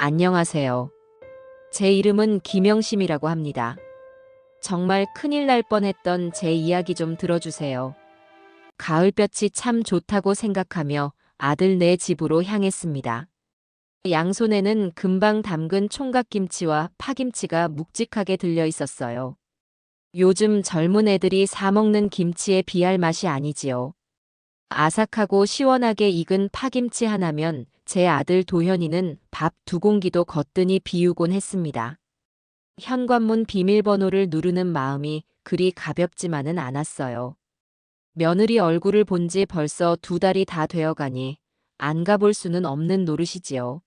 안녕하세요. 제 이름은 김영심이라고 합니다. 정말 큰일 날 뻔했던 제 이야기 좀 들어주세요. 가을볕이 참 좋다고 생각하며 아들네 집으로 향했습니다. 양손에는 금방 담근 총각김치와 파김치가 묵직하게 들려 있었어요. 요즘 젊은 애들이 사먹는 김치에 비할 맛이 아니지요. 아삭하고 시원하게 익은 파김치 하나면 제 아들 도현이는 밥 2공기도 거뜬히 비우곤 했습니다. 현관문 비밀번호를 누르는 마음이 그리 가볍지만은 않았어요. 며느리 얼굴을 본 지 벌써 2달이 다 되어가니 안 가볼 수는 없는 노릇이지요.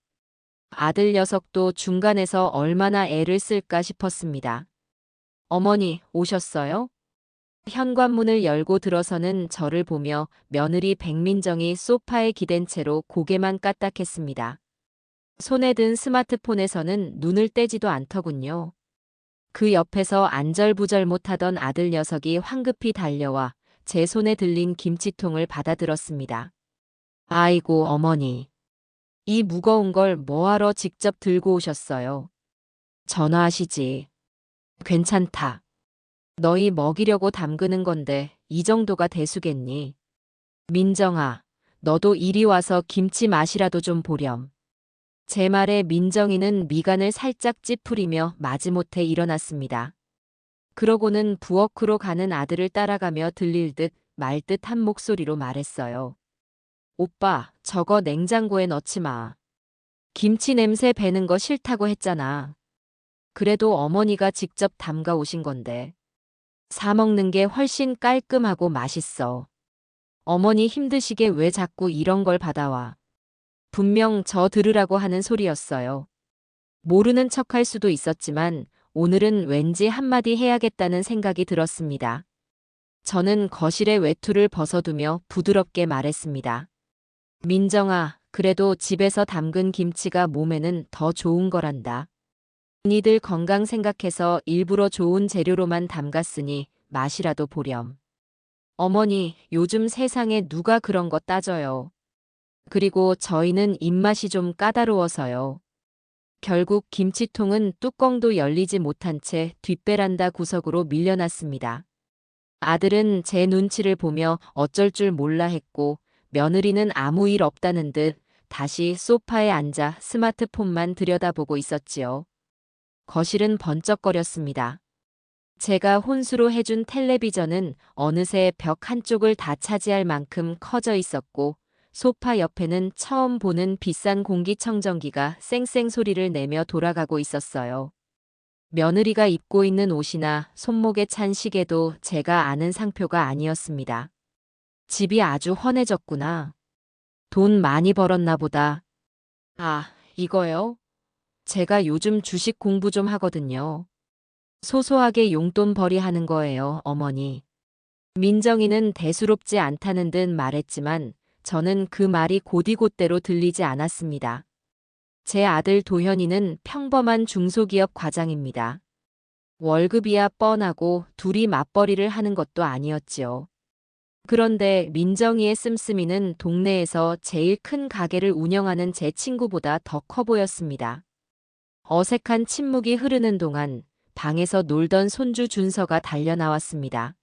아들 녀석도 중간에서 얼마나 애를 쓸까 싶었습니다. 어머니, 오셨어요? 현관문을 열고 들어서는 저를 보며 며느리 백민정이 소파에 기댄 채로 고개만 까딱했습니다. 손에 든 스마트폰에서는 눈을 떼지도 않더군요. 그 옆에서 안절부절 못하던 아들 녀석이 황급히 달려와 제 손에 들린 김치통을 받아들었습니다. 아이고 어머니, 이 무거운 걸 뭐하러 직접 들고 오셨어요? 전화하시지. 괜찮다. 너희 먹이려고 담그는 건데 이 정도가 대수겠니? 민정아, 너도 이리 와서 김치 맛이라도 좀 보렴. 제 말에 민정이는 미간을 살짝 찌푸리며 마지못해 일어났습니다. 그러고는 부엌으로 가는 아들을 따라가며 들릴 듯 말 듯 한 목소리로 말했어요. 오빠, 저거 냉장고에 넣지 마. 김치 냄새 배는 거 싫다고 했잖아. 그래도 어머니가 직접 담가 오신 건데. 사 먹는 게 훨씬 깔끔하고 맛있어. 어머니 힘드시게 왜 자꾸 이런 걸 받아와. 분명 저 들으라고 하는 소리였어요. 모르는 척할 수도 있었지만 오늘은 왠지 한마디 해야겠다는 생각이 들었습니다. 저는 거실에 외투를 벗어두며 부드럽게 말했습니다. 민정아, 그래도 집에서 담근 김치가 몸에는 더 좋은 거란다. 니들 건강 생각해서 일부러 좋은 재료로만 담갔으니 맛이라도 보렴. 어머니, 요즘 세상에 누가 그런 거 따져요. 그리고 저희는 입맛이 좀 까다로워서요. 결국 김치통은 뚜껑도 열리지 못한 채 뒷베란다 구석으로 밀려났습니다. 아들은 제 눈치를 보며 어쩔 줄 몰라 했고 며느리는 아무 일 없다는 듯 다시 소파에 앉아 스마트폰만 들여다보고 있었지요. 거실은 번쩍거렸습니다. 제가 혼수로 해준 텔레비전은 어느새 벽 한쪽을 다 차지할 만큼 커져 있었고 소파 옆에는 처음 보는 비싼 공기청정기가 쌩쌩 소리를 내며 돌아가고 있었어요. 며느리가 입고 있는 옷이나 손목에 찬 시계도 제가 아는 상표가 아니었습니다. 집이 아주 헌해졌구나. 돈 많이 벌었나 보다. 아, 이거요? 제가 요즘 주식 공부 좀 하거든요. 소소하게 용돈벌이 하는 거예요, 어머니. 민정이는 대수롭지 않다는 듯 말했지만 저는 그 말이 곧이곧대로 들리지 않았습니다. 제 아들 도현이는 평범한 중소기업 과장입니다. 월급이야 뻔하고 둘이 맞벌이를 하는 것도 아니었지요. 그런데 민정이의 씀씀이는 동네에서 제일 큰 가게를 운영하는 제 친구보다 더 커 보였습니다. 어색한 침묵이 흐르는 동안 방에서 놀던 손주 준서가 달려나왔습니다.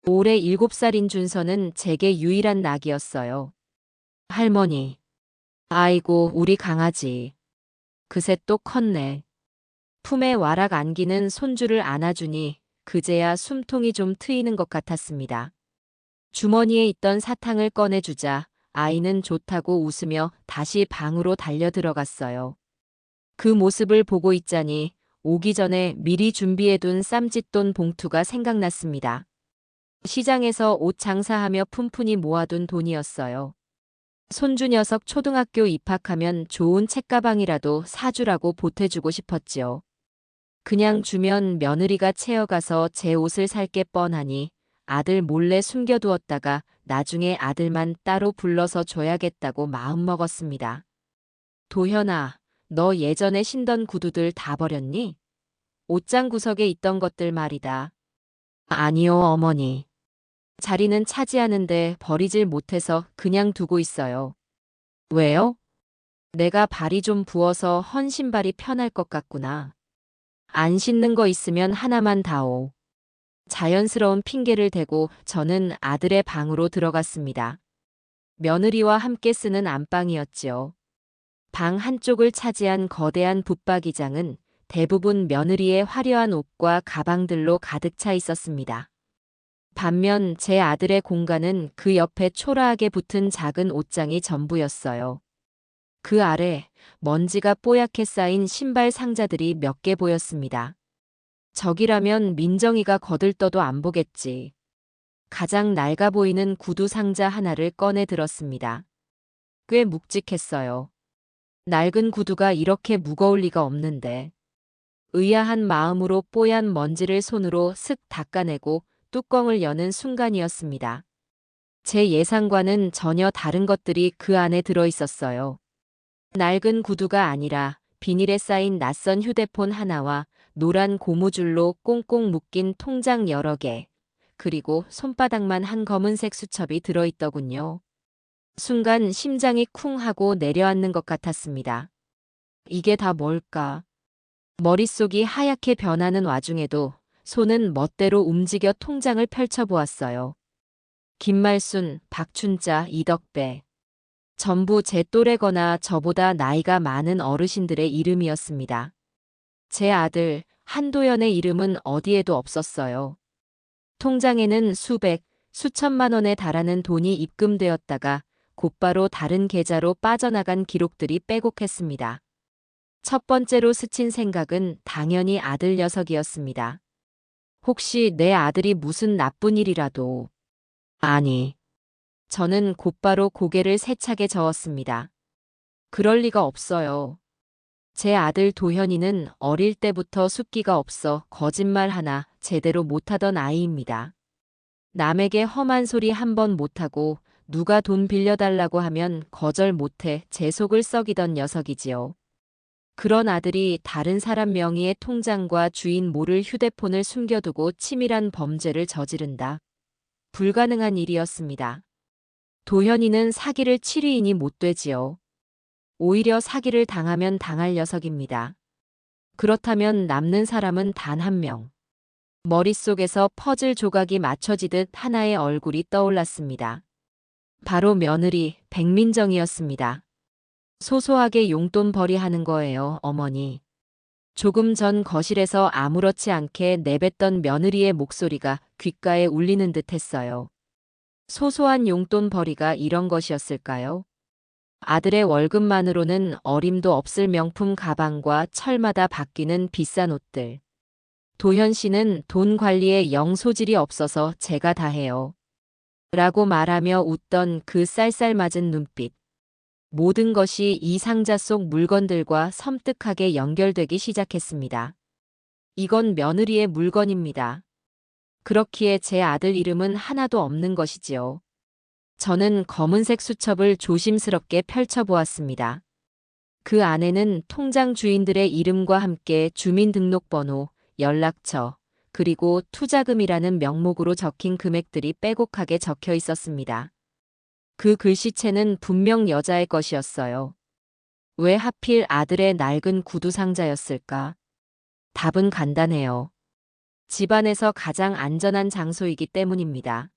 올해 7살인 준서는 제게 유일한 낙이었어요. 할머니. 아이고, 우리 강아지. 그새 또 컸네. 품에 와락 안기는 손주를 안아주니 그제야 숨통이 좀 트이는 것 같았습니다. 주머니에 있던 사탕을 꺼내주자 아이는 좋다고 웃으며 다시 방으로 달려 들어갔어요. 그 모습을 보고 있자니 오기 전에 미리 준비해둔 쌈짓돈 봉투가 생각났습니다. 시장에서 옷 장사하며 푼푼히 모아둔 돈이었어요. 손주 녀석 초등학교 입학하면 좋은 책가방이라도 사주라고 보태주고 싶었지요. 그냥 주면 며느리가 채어가서 제 옷을 살 게 뻔하니 아들 몰래 숨겨두었다가 나중에 아들만 따로 불러서 줘야겠다고 마음먹었습니다. 도현아, 너 예전에 신던 구두들 다 버렸니? 옷장 구석에 있던 것들 말이다. 아니요, 어머니. 자리는 차지하는데 버리질 못해서 그냥 두고 있어요. 왜요? 내가 발이 좀 부어서 헌 신발이 편할 것 같구나. 안 신는 거 있으면 하나만 다오. 자연스러운 핑계를 대고 저는 아들의 방으로 들어갔습니다. 며느리와 함께 쓰는 안방이었지요. 방 한쪽을 차지한 거대한 붙박이장은 대부분 며느리의 화려한 옷과 가방들로 가득 차 있었습니다. 반면 제 아들의 공간은 그 옆에 초라하게 붙은 작은 옷장이 전부였어요. 그 아래 먼지가 뽀얗게 쌓인 신발 상자들이 몇 개 보였습니다. 적이라면 민정이가 거들떠도 안 보겠지. 가장 낡아 보이는 구두 상자 하나를 꺼내 들었습니다. 꽤 묵직했어요. 낡은 구두가 이렇게 무거울 리가 없는데. 의아한 마음으로 뽀얀 먼지를 손으로 슥 닦아내고 뚜껑을 여는 순간이었습니다. 제 예상과는 전혀 다른 것들이 그 안에 들어 있었어요. 낡은 구두가 아니라 비닐에 쌓인 낯선 휴대폰 하나와 노란 고무줄로 꽁꽁 묶인 통장 여러 개, 그리고 손바닥만 한 검은색 수첩이 들어있더군요. 순간 심장이 쿵 하고 내려앉는 것 같았습니다. 이게 다 뭘까? 머릿속이 하얗게 변하는 와중에도 손은 멋대로 움직여 통장을 펼쳐보았어요. 김말순, 박춘자, 이덕배. 전부 제 또래거나 저보다 나이가 많은 어르신들의 이름이었습니다. 제 아들 한도연의 이름은 어디에도 없었어요. 통장에는 수백, 수천만 원에 달하는 돈이 입금되었다가 곧바로 다른 계좌로 빠져나간 기록들이 빼곡했습니다. 첫 번째로 스친 생각은 당연히 아들 녀석이었습니다. 혹시 내 아들이 무슨 나쁜 일이라도. 아니. 저는 곧바로 고개를 세차게 저었습니다. 그럴 리가 없어요. 제 아들 도현이는 어릴 때부터 숫기가 없어 거짓말 하나 제대로 못하던 아이입니다. 남에게 험한 소리 한 번 못하고 누가 돈 빌려달라고 하면 거절 못해 제 속을 썩이던 녀석이지요. 그런 아들이 다른 사람 명의의 통장과 주인 모를 휴대폰을 숨겨두고 치밀한 범죄를 저지른다. 불가능한 일이었습니다. 도현이는 사기를 7위이니 못 되지요. 오히려 사기를 당하면 당할 녀석입니다. 그렇다면 남는 사람은 단 한 명. 머릿속에서 퍼즐 조각이 맞춰지듯 하나의 얼굴이 떠올랐습니다. 바로 며느리 백민정이었습니다. 소소하게 용돈 벌이하는 거예요, 어머니. 조금 전 거실에서 아무렇지 않게 내뱉던 며느리의 목소리가 귓가에 울리는 듯 했어요. 소소한 용돈 벌이가 이런 것이었을까요? 아들의 월급만으로는 어림도 없을 명품 가방과 철마다 바뀌는 비싼 옷들. 도현 씨는 돈 관리에 영 소질이 없어서 제가 다 해요. 라고 말하며 웃던 그 쌀쌀맞은 눈빛. 모든 것이 이 상자 속 물건들과 섬뜩하게 연결되기 시작했습니다. 이건 며느리의 물건입니다. 그렇기에 제 아들 이름은 하나도 없는 것이지요. 저는 검은색 수첩을 조심스럽게 펼쳐보았습니다. 그 안에는 통장 주인들의 이름과 함께 주민등록번호, 연락처, 그리고 투자금이라는 명목으로 적힌 금액들이 빼곡하게 적혀 있었습니다. 그 글씨체는 분명 여자의 것이었어요. 왜 하필 아들의 낡은 구두 상자였을까? 답은 간단해요. 집안에서 가장 안전한 장소이기 때문입니다.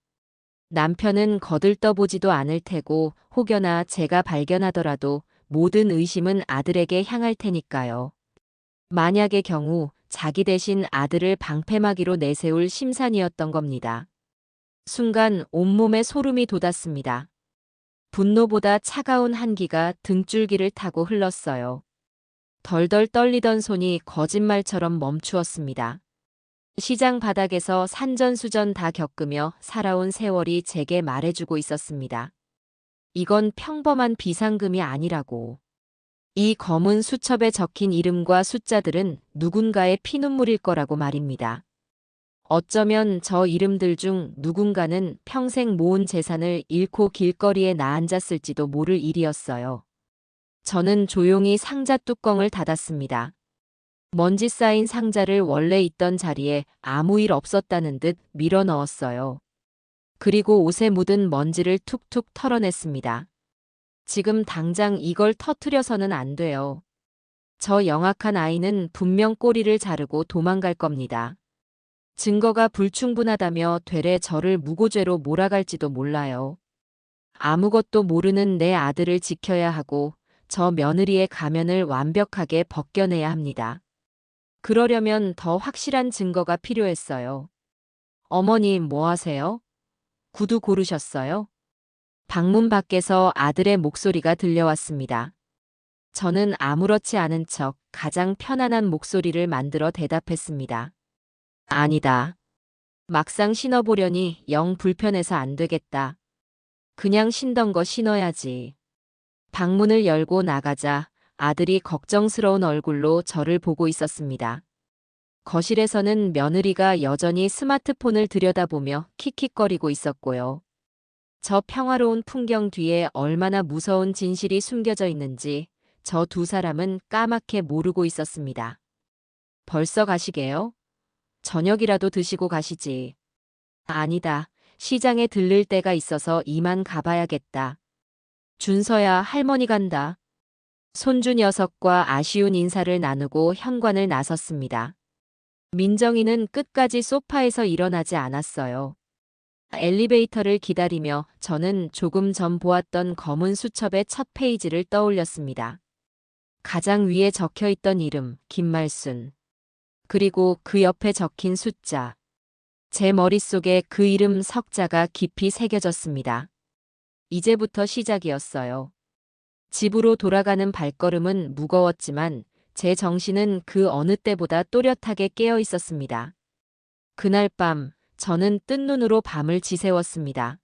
남편은 거들떠보지도 않을 테고 혹여나 제가 발견하더라도 모든 의심은 아들에게 향할 테니까요. 만약의 경우 자기 대신 아들을 방패막이로 내세울 심산이었던 겁니다. 순간 온몸에 소름이 돋았습니다. 분노보다 차가운 한기가 등줄기를 타고 흘렀어요. 덜덜 떨리던 손이 거짓말처럼 멈추었습니다. 시장 바닥에서 산전수전 다 겪으며 살아온 세월이 제게 말해주고 있었습니다. 이건 평범한 비상금이 아니라고. 이 검은 수첩에 적힌 이름과 숫자들은 누군가의 피눈물일 거라고 말입니다. 어쩌면 저 이름들 중 누군가는 평생 모은 재산을 잃고 길거리에 나앉았을지도 모를 일이었어요. 저는 조용히 상자 뚜껑을 닫았습니다. 먼지 쌓인 상자를 원래 있던 자리에 아무 일 없었다는 듯 밀어 넣었어요. 그리고 옷에 묻은 먼지를 툭툭 털어냈습니다. 지금 당장 이걸 터트려서는 안 돼요. 저 영악한 아이는 분명 꼬리를 자르고 도망갈 겁니다. 증거가 불충분하다며 되레 저를 무고죄로 몰아갈지도 몰라요. 아무것도 모르는 내 아들을 지켜야 하고 저 며느리의 가면을 완벽하게 벗겨내야 합니다. 그러려면 더 확실한 증거가 필요했어요. 어머니 뭐 하세요? 구두 고르셨어요? 방문 밖에서 아들의 목소리가 들려왔습니다. 저는 아무렇지 않은 척 가장 편안한 목소리를 만들어 대답했습니다. 아니다. 막상 신어보려니 영 불편해서 안 되겠다. 그냥 신던 거 신어야지. 방문을 열고 나가자 아들이 걱정스러운 얼굴로 저를 보고 있었습니다. 거실에서는 며느리가 여전히 스마트폰을 들여다보며 킥킥거리고 있었고요. 저 평화로운 풍경 뒤에 얼마나 무서운 진실이 숨겨져 있는지 저 두 사람은 까맣게 모르고 있었습니다. 벌써 가시게요? 저녁이라도 드시고 가시지. 아니다. 시장에 들를 때가 있어서 이만 가봐야겠다. 준서야, 할머니 간다. 손주 녀석과 아쉬운 인사를 나누고 현관을 나섰습니다. 민정이는 끝까지 소파에서 일어나지 않았어요. 엘리베이터를 기다리며 저는 조금 전 보았던 검은 수첩의 첫 페이지를 떠올렸습니다. 가장 위에 적혀 있던 이름, 김말순. 그리고 그 옆에 적힌 숫자. 제 머릿속에 그 이름 석자가 깊이 새겨졌습니다. 이제부터 시작이었어요. 집으로 돌아가는 발걸음은 무거웠지만 제 정신은 그 어느 때보다 또렷하게 깨어 있었습니다. 그날 밤 저는 뜬 눈으로 밤을 지새웠습니다.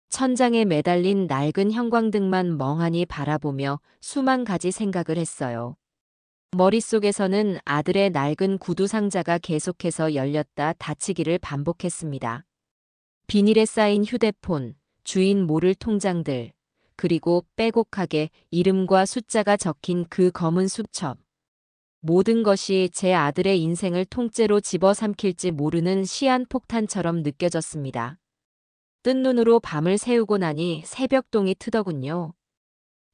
천장에 매달린 낡은 형광등만 멍하니 바라보며 수만 가지 생각을 했어요. 머릿속에서는 아들의 낡은 구두 상자가 계속해서 열렸다 닫히기를 반복했습니다. 비닐에 쌓인 휴대폰, 주인 모를 통장들, 그리고 빼곡하게 이름과 숫자가 적힌 그 검은 수첩. 모든 것이 제 아들의 인생을 통째로 집어삼킬지 모르는 시한폭탄처럼 느껴졌습니다. 뜬 눈으로 밤을 새우고 나니 새벽동이 트더군요.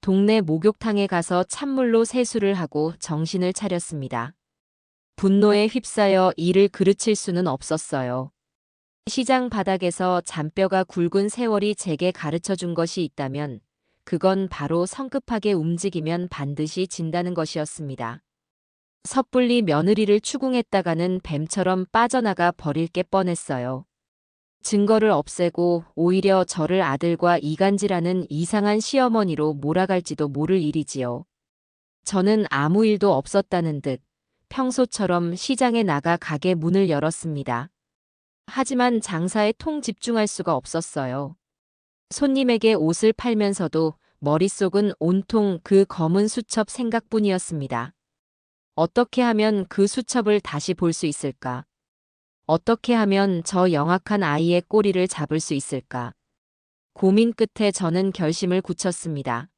동네 목욕탕에 가서 찬물로 세수를 하고 정신을 차렸습니다. 분노에 휩싸여 이를 그르칠 수는 없었어요. 시장 바닥에서 잔뼈가 굵은 세월이 제게 가르쳐 준 것이 있다면 그건 바로 성급하게 움직이면 반드시 진다는 것이었습니다. 섣불리 며느리를 추궁했다가는 뱀처럼 빠져나가 버릴 게 뻔했어요. 증거를 없애고 오히려 저를 아들과 이간질하는 이상한 시어머니로 몰아갈지도 모를 일이지요. 저는 아무 일도 없었다는 듯 평소처럼 시장에 나가 가게 문을 열었습니다. 하지만 장사에 통 집중할 수가 없었어요. 손님에게 옷을 팔면서도 머릿속은 온통 그 검은 수첩 생각뿐이었습니다. 어떻게 하면 그 수첩을 다시 볼 수 있을까? 어떻게 하면 저 영악한 아이의 꼬리를 잡을 수 있을까? 고민 끝에 저는 결심을 굳혔습니다.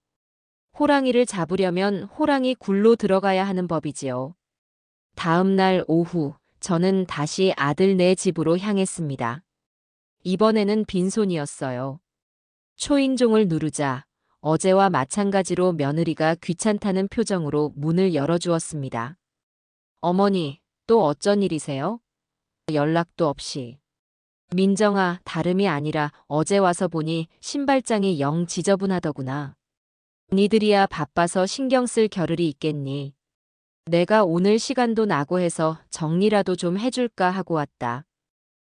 호랑이를 잡으려면 호랑이 굴로 들어가야 하는 법이지요. 다음 날 오후, 저는 다시 아들네 집으로 향했습니다. 이번에는 빈손이었어요. 초인종을 누르자 어제와 마찬가지로 며느리가 귀찮다는 표정으로 문을 열어주었습니다. 어머니, 또 어쩐 일이세요? 연락도 없이. 민정아, 다름이 아니라 어제 와서 보니 신발장이 영 지저분하더구나. 니들이야 바빠서 신경 쓸 겨를이 있겠니. 내가 오늘 시간도 나고 해서 정리라도 좀 해줄까 하고 왔다.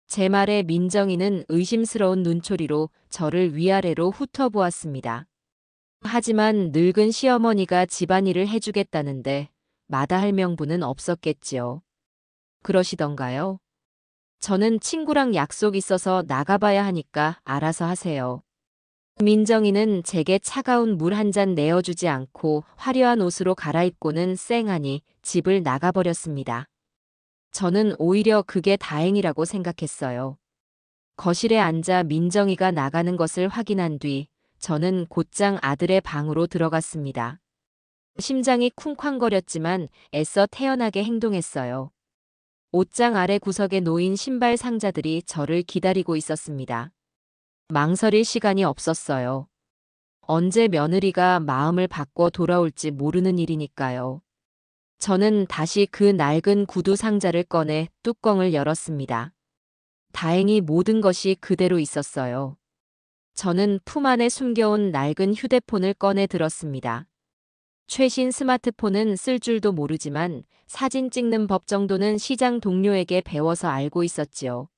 제 말에 민정이는 의심스러운 눈초리로 저를 위아래로 훑어보았습니다. 하지만 늙은 시어머니가 집안일을 해주겠다는데 마다할 명분은 없었겠지요. 그러시던가요? 저는 친구랑 약속 있어서 나가봐야 하니까 알아서 하세요. 민정이는 제게 차가운 물 한 잔 내어주지 않고 화려한 옷으로 갈아입고는 쌩하니 집을 나가버렸습니다. 저는 오히려 그게 다행이라고 생각했어요. 거실에 앉아 민정이가 나가는 것을 확인한 뒤 저는 곧장 아들의 방으로 들어갔습니다. 심장이 쿵쾅거렸지만 애써 태연하게 행동했어요. 옷장 아래 구석에 놓인 신발 상자들이 저를 기다리고 있었습니다. 망설일 시간이 없었어요. 언제 며느리가 마음을 바꿔 돌아올지 모르는 일이니까요. 저는 다시 그 낡은 구두 상자를 꺼내 뚜껑을 열었습니다. 다행히 모든 것이 그대로 있었어요. 저는 품 안에 숨겨온 낡은 휴대폰을 꺼내 들었습니다. 최신 스마트폰은 쓸 줄도 모르지만 사진 찍는 법 정도는 시장 동료에게 배워서 알고 있었지요.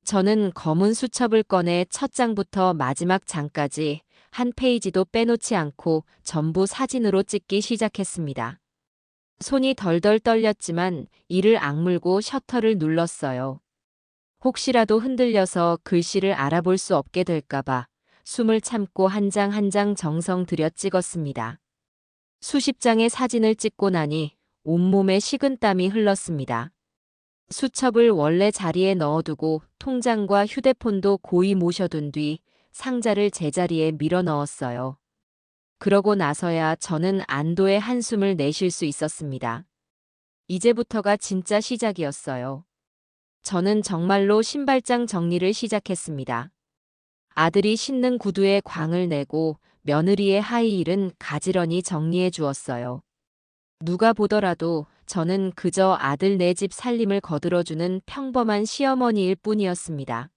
저는 검은 수첩을 꺼내 첫 장부터 마지막 장까지 한 페이지도 빼놓지 않고 전부 사진으로 찍기 시작했습니다. 손이 덜덜 떨렸지만 이를 악물고 셔터를 눌렀어요. 혹시라도 흔들려서 글씨를 알아볼 수 없게 될까봐 숨을 참고 한 장 한 장 정성 들여 찍었습니다. 수십 장의 사진을 찍고 나니 온몸에 식은땀이 흘렀습니다. 수첩을 원래 자리에 넣어두고 통장과 휴대폰도 고이 모셔둔 뒤 상자를 제자리에 밀어 넣었어요. 그러고 나서야 저는 안도의 한숨을 내쉴 수 있었습니다. 이제부터가 진짜 시작이었어요. 저는 정말로 신발장 정리를 시작했습니다. 아들이 신는 구두에 광을 내고 며느리의 하이힐은 가지런히 정리해 주었어요. 누가 보더라도 저는 그저 아들 내 집 살림을 거들어주는 평범한 시어머니일 뿐이었습니다.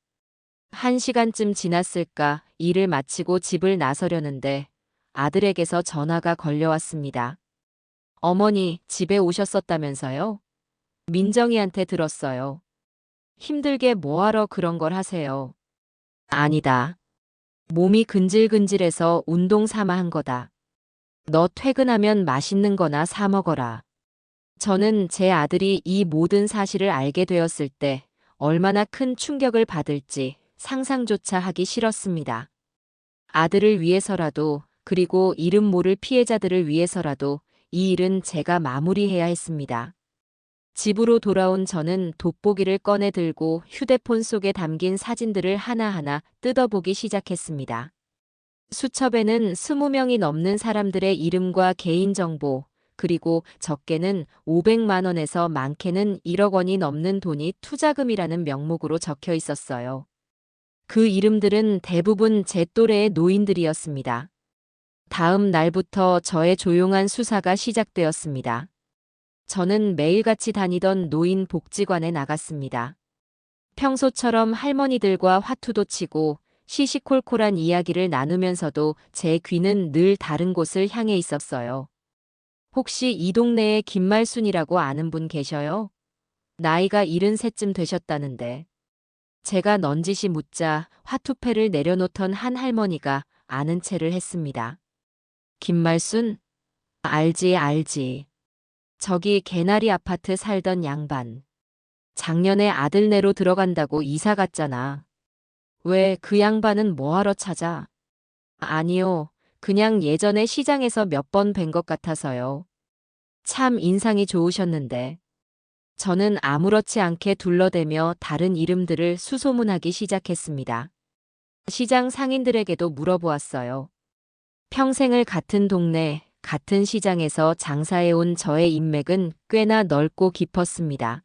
1시간쯤 지났을까 일을 마치고 집을 나서려는데 아들에게서 전화가 걸려왔습니다. 어머니, 집에 오셨었다면서요? 민정이한테 들었어요. 힘들게 뭐하러 그런 걸 하세요? 아니다. 몸이 근질근질해서 운동 삼아 한 거다. 너 퇴근하면 맛있는 거나 사 먹어라. 저는 제 아들이 이 모든 사실을 알게 되었을 때 얼마나 큰 충격을 받을지 상상조차 하기 싫었습니다. 아들을 위해서라도 그리고 이름 모를 피해자들을 위해서라도 이 일은 제가 마무리해야 했습니다. 집으로 돌아온 저는 돋보기를 꺼내 들고 휴대폰 속에 담긴 사진들을 하나하나 뜯어보기 시작했습니다. 수첩에는 20명이 넘는 사람들의 이름과 개인정보, 그리고 적게는 500만 원에서 많게는 1억 원이 넘는 돈이 투자금이라는 명목으로 적혀 있었어요. 그 이름들은 대부분 제 또래의 노인들이었습니다. 다음 날부터 저의 조용한 수사가 시작되었습니다. 저는 매일같이 다니던 노인 복지관에 나갔습니다. 평소처럼 할머니들과 화투도 치고 시시콜콜한 이야기를 나누면서도 제 귀는 늘 다른 곳을 향해 있었어요. 혹시 이 동네에 김말순이라고 아는 분 계셔요? 나이가 73쯤 되셨다는데. 제가 넌지시 묻자 화투패를 내려놓던 한 할머니가 아는 체를 했습니다. 김말순? 알지. 저기 개나리 아파트 살던 양반. 작년에 아들네로 들어간다고 이사 갔잖아. 왜 그 양반은 뭐하러 찾아? 아니요. 그냥 예전에 시장에서 몇 번 뵌 것 같아서요. 참 인상이 좋으셨는데. 저는 아무렇지 않게 둘러대며 다른 이름들을 수소문하기 시작했습니다. 시장 상인들에게도 물어보았어요. 평생을 같은 동네, 같은 시장에서 장사해온 저의 인맥은 꽤나 넓고 깊었습니다.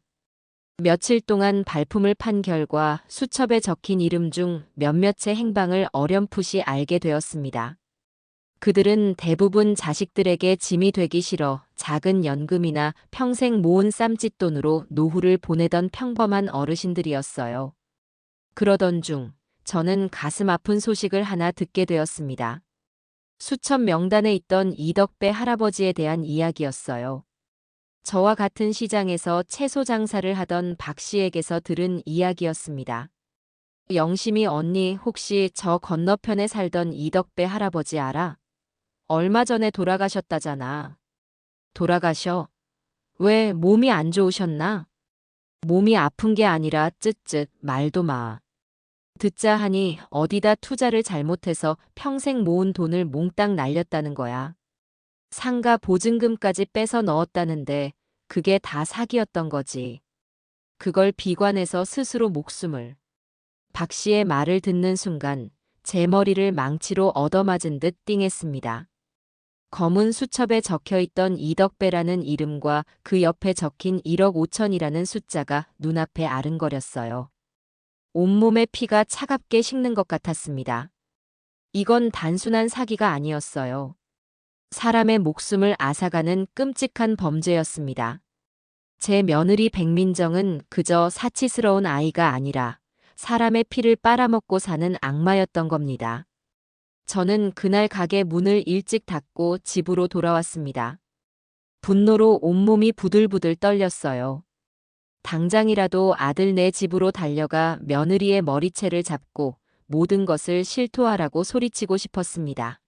며칠 동안 발품을 판 결과 수첩에 적힌 이름 중 몇몇의 행방을 어렴풋이 알게 되었습니다. 그들은 대부분 자식들에게 짐이 되기 싫어 작은 연금이나 평생 모은 쌈짓돈으로 노후를 보내던 평범한 어르신들이었어요. 그러던 중 저는 가슴 아픈 소식을 하나 듣게 되었습니다. 수첩 명단에 있던 이덕배 할아버지에 대한 이야기였어요. 저와 같은 시장에서 채소 장사를 하던 박 씨에게서 들은 이야기였습니다. 영심이 언니 혹시 저 건너편에 살던 이덕배 할아버지 알아? 얼마 전에 돌아가셨다잖아. 돌아가셔? 왜 몸이 안 좋으셨나? 몸이 아픈 게 아니라 쯧쯧 말도 마. 듣자 하니 어디다 투자를 잘못해서 평생 모은 돈을 몽땅 날렸다는 거야. 상가 보증금까지 빼서 넣었다는데 그게 다 사기였던 거지. 그걸 비관해서 스스로 목숨을. 박 씨의 말을 듣는 순간 제 머리를 망치로 얻어맞은 듯 띵했습니다. 검은 수첩에 적혀있던 이덕배라는 이름과 그 옆에 적힌 1억 5천이라는 숫자가 눈앞에 아른거렸어요. 온몸의 피가 차갑게 식는 것 같았습니다. 이건 단순한 사기가 아니었어요. 사람의 목숨을 앗아가는 끔찍한 범죄였습니다. 제 며느리 백민정은 그저 사치스러운 아이가 아니라 사람의 피를 빨아먹고 사는 악마였던 겁니다. 저는 그날 가게 문을 일찍 닫고 집으로 돌아왔습니다. 분노로 온몸이 부들부들 떨렸어요. 당장이라도 아들 내 집으로 달려가 며느리의 머리채를 잡고 모든 것을 실토하라고 소리치고 싶었습니다.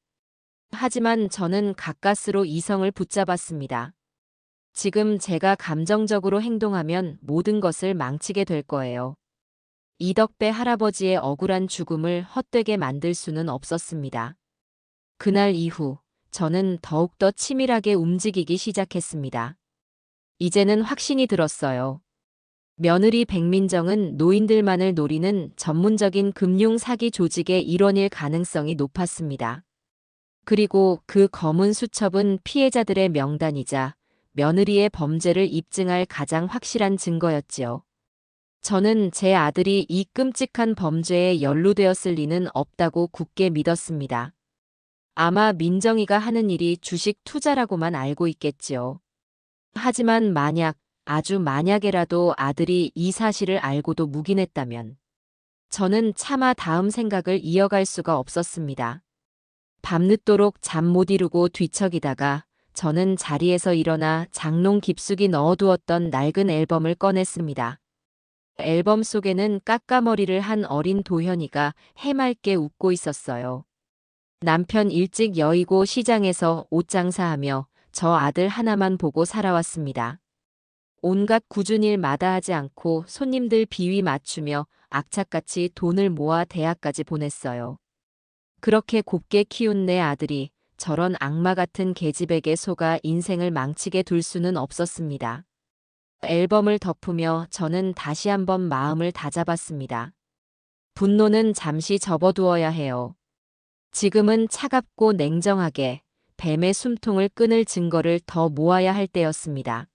하지만 저는 가까스로 이성을 붙잡았습니다. 지금 제가 감정적으로 행동하면 모든 것을 망치게 될 거예요. 이덕배 할아버지의 억울한 죽음을 헛되게 만들 수는 없었습니다. 그날 이후 저는 더욱더 치밀하게 움직이기 시작했습니다. 이제는 확신이 들었어요. 며느리 백민정은 노인들만을 노리는 전문적인 금융 사기 조직의 일원일 가능성이 높았습니다. 그리고 그 검은 수첩은 피해자들의 명단이자 며느리의 범죄를 입증할 가장 확실한 증거였지요. 저는 제 아들이 이 끔찍한 범죄에 연루되었을 리는 없다고 굳게 믿었습니다. 아마 민정이가 하는 일이 주식 투자라고만 알고 있겠지요. 하지만 만약, 아주 만약에라도 아들이 이 사실을 알고도 묵인했다면 저는 차마 다음 생각을 이어갈 수가 없었습니다. 밤늦도록 잠 못 이루고 뒤척이다가 저는 자리에서 일어나 장롱 깊숙이 넣어두었던 낡은 앨범을 꺼냈습니다. 앨범 속에는 까까머리를 한 어린 도현이가 해맑게 웃고 있었어요. 남편 일찍 여의고 시장에서 옷 장사하며 저 아들 하나만 보고 살아왔습니다. 온갖 굳은 일 마다하지 않고 손님들 비위 맞추며 악착같이 돈을 모아 대학까지 보냈어요. 그렇게 곱게 키운 내 아들이 저런 악마 같은 계집에게 속아 인생을 망치게 둘 수는 없었습니다. 앨범을 덮으며 저는 다시 한번 마음을 다잡았습니다. 분노는 잠시 접어두어야 해요. 지금은 차갑고 냉정하게 뱀의 숨통을 끊을 증거를 더 모아야 할 때였습니다.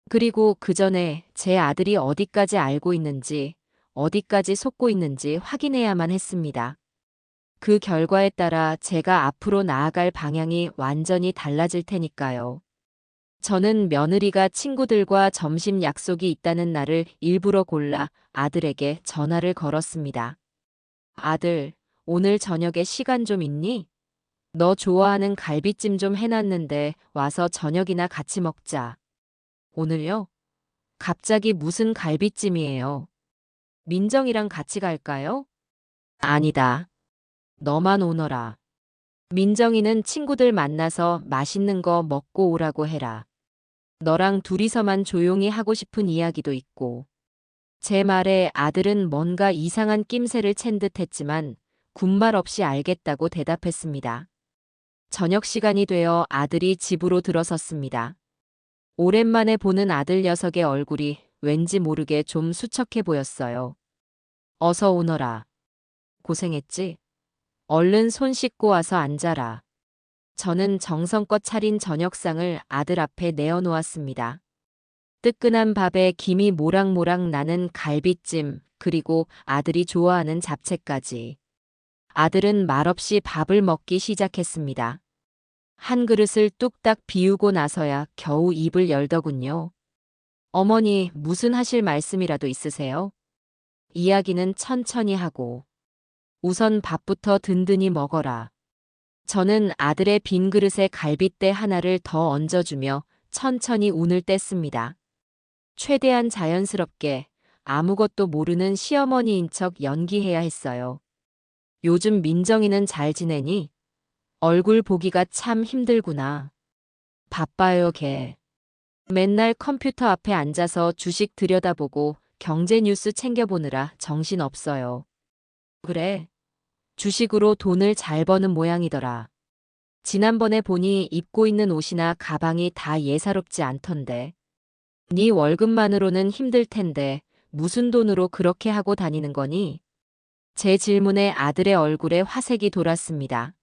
그리고 그 전에 제 아들이 어디까지 알고 있는지, 어디까지 속고 있는지 확인해야만 했습니다. 그 결과에 따라 제가 앞으로 나아갈 방향이 완전히 달라질 테니까요. 저는 며느리가 친구들과 점심 약속이 있다는 날을 일부러 골라 아들에게 전화를 걸었습니다. 아들, 오늘 저녁에 시간 좀 있니? 너 좋아하는 갈비찜 좀 해놨는데 와서 저녁이나 같이 먹자. 오늘요? 갑자기 무슨 갈비찜이에요? 민정이랑 같이 갈까요? 아니다. 너만 오너라. 민정이는 친구들 만나서 맛있는 거 먹고 오라고 해라. 너랑 둘이서만 조용히 하고 싶은 이야기도 있고. 제 말에 아들은 뭔가 이상한 낌새를 챈 듯 했지만 군말 없이 알겠다고 대답했습니다. 저녁 시간이 되어 아들이 집으로 들어섰습니다. 오랜만에 보는 아들 녀석의 얼굴이 왠지 모르게 좀 수척해 보였어요. 어서 오너라. 고생했지? 얼른 손 씻고 와서 앉아라. 저는 정성껏 차린 저녁상을 아들 앞에 내어놓았습니다. 뜨끈한 밥에 김이 모락모락 나는 갈비찜, 그리고 아들이 좋아하는 잡채까지. 아들은 말없이 밥을 먹기 시작했습니다. 한 그릇을 뚝딱 비우고 나서야 겨우 입을 열더군요. 어머니, 무슨 하실 말씀이라도 있으세요? 이야기는 천천히 하고. 우선 밥부터 든든히 먹어라. 저는 아들의 빈 그릇에 갈빗대 하나를 더 얹어주며 천천히 운을 뗐습니다. 최대한 자연스럽게 아무것도 모르는 시어머니인 척 연기해야 했어요. 요즘 민정이는 잘 지내니? 얼굴 보기가 참 힘들구나. 바빠요, 걔. 맨날 컴퓨터 앞에 앉아서 주식 들여다보고 경제 뉴스 챙겨보느라 정신없어요. 그래. 주식으로 돈을 잘 버는 모양이더라. 지난번에 보니 입고 있는 옷이나 가방이 다 예사롭지 않던데. 네 월급만으로는 힘들 텐데 무슨 돈으로 그렇게 하고 다니는 거니? 제 질문에 아들의 얼굴에 화색이 돌았습니다.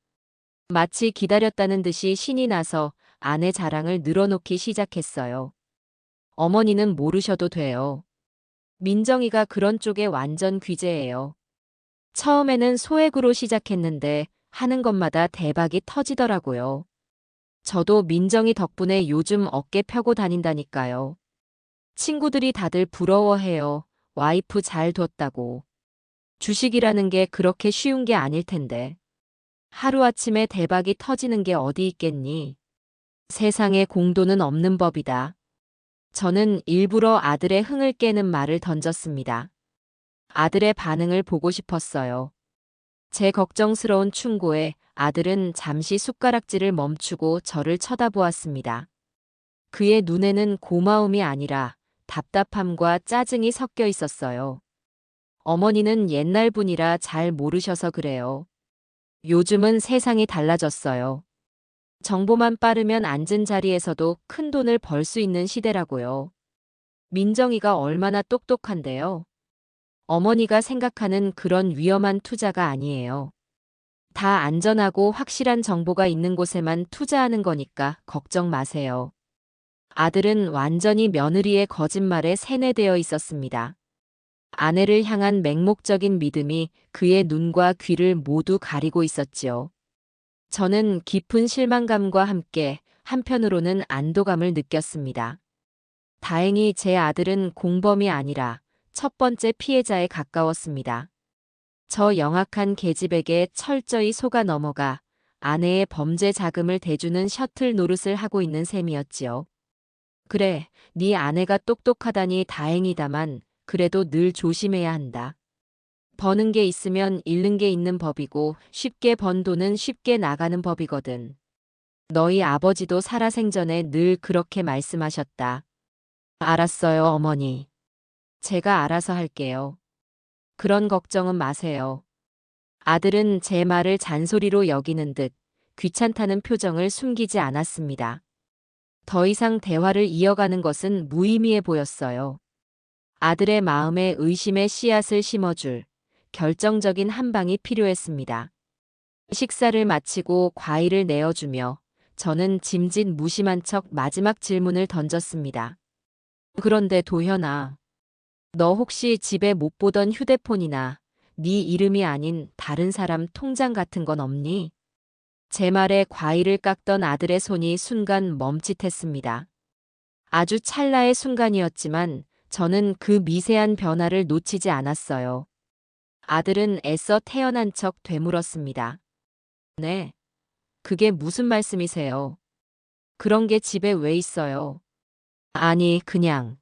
마치 기다렸다는 듯이 신이 나서 아내 자랑을 늘어놓기 시작했어요. 어머니는 모르셔도 돼요. 민정이가 그런 쪽에 완전 귀재예요. 처음에는 소액으로 시작했는데 하는 것마다 대박이 터지더라고요. 저도 민정이 덕분에 요즘 어깨 펴고 다닌다니까요. 친구들이 다들 부러워해요. 와이프 잘 뒀다고. 주식이라는 게 그렇게 쉬운 게 아닐 텐데. 하루아침에 대박이 터지는 게 어디 있겠니? 세상에 공도는 없는 법이다. 저는 일부러 아들의 흥을 깨는 말을 던졌습니다. 아들의 반응을 보고 싶었어요. 제 걱정스러운 충고에 아들은 잠시 숟가락질을 멈추고 저를 쳐다보았습니다. 그의 눈에는 고마움이 아니라 답답함과 짜증이 섞여 있었어요. 어머니는 옛날 분이라 잘 모르셔서 그래요. 요즘은 세상이 달라졌어요. 정보만 빠르면 앉은 자리에서도 큰 돈을 벌 수 있는 시대라고요. 민정이가 얼마나 똑똑한데요. 어머니가 생각하는 그런 위험한 투자가 아니에요. 다 안전하고 확실한 정보가 있는 곳에만 투자하는 거니까 걱정 마세요. 아들은 완전히 며느리의 거짓말에 세뇌되어 있었습니다. 아내를 향한 맹목적인 믿음이 그의 눈과 귀를 모두 가리고 있었지요. 저는 깊은 실망감과 함께 한편으로는 안도감을 느꼈습니다. 다행히 제 아들은 공범이 아니라 첫 번째 피해자에 가까웠습니다. 저 영악한 계집에게 철저히 속아 넘어가 아내의 범죄 자금을 대주는 셔틀 노릇을 하고 있는 셈이었지요. 그래, 네 아내가 똑똑하다니 다행이다만 그래도 늘 조심해야 한다. 버는 게 있으면 잃는 게 있는 법이고 쉽게 번 돈은 쉽게 나가는 법이거든. 너희 아버지도 살아생전에 늘 그렇게 말씀하셨다. 알았어요, 어머니. 제가 알아서 할게요. 그런 걱정은 마세요. 아들은 제 말을 잔소리로 여기는 듯 귀찮다는 표정을 숨기지 않았습니다. 더 이상 대화를 이어가는 것은 무의미해 보였어요. 아들의 마음에 의심의 씨앗을 심어줄 결정적인 한 방이 필요했습니다. 식사를 마치고 과일을 내어주며 저는 짐짓 무심한 척 마지막 질문을 던졌습니다. 그런데 도현아, 너 혹시 집에 못 보던 휴대폰이나 네 이름이 아닌 다른 사람 통장 같은 건 없니? 제 말에 과일을 깎던 아들의 손이 순간 멈칫했습니다. 아주 찰나의 순간이었지만 저는 그 미세한 변화를 놓치지 않았어요. 아들은 애써 태연한 척 되물었습니다. 네, 그게 무슨 말씀이세요? 그런 게 집에 왜 있어요? 아니, 그냥.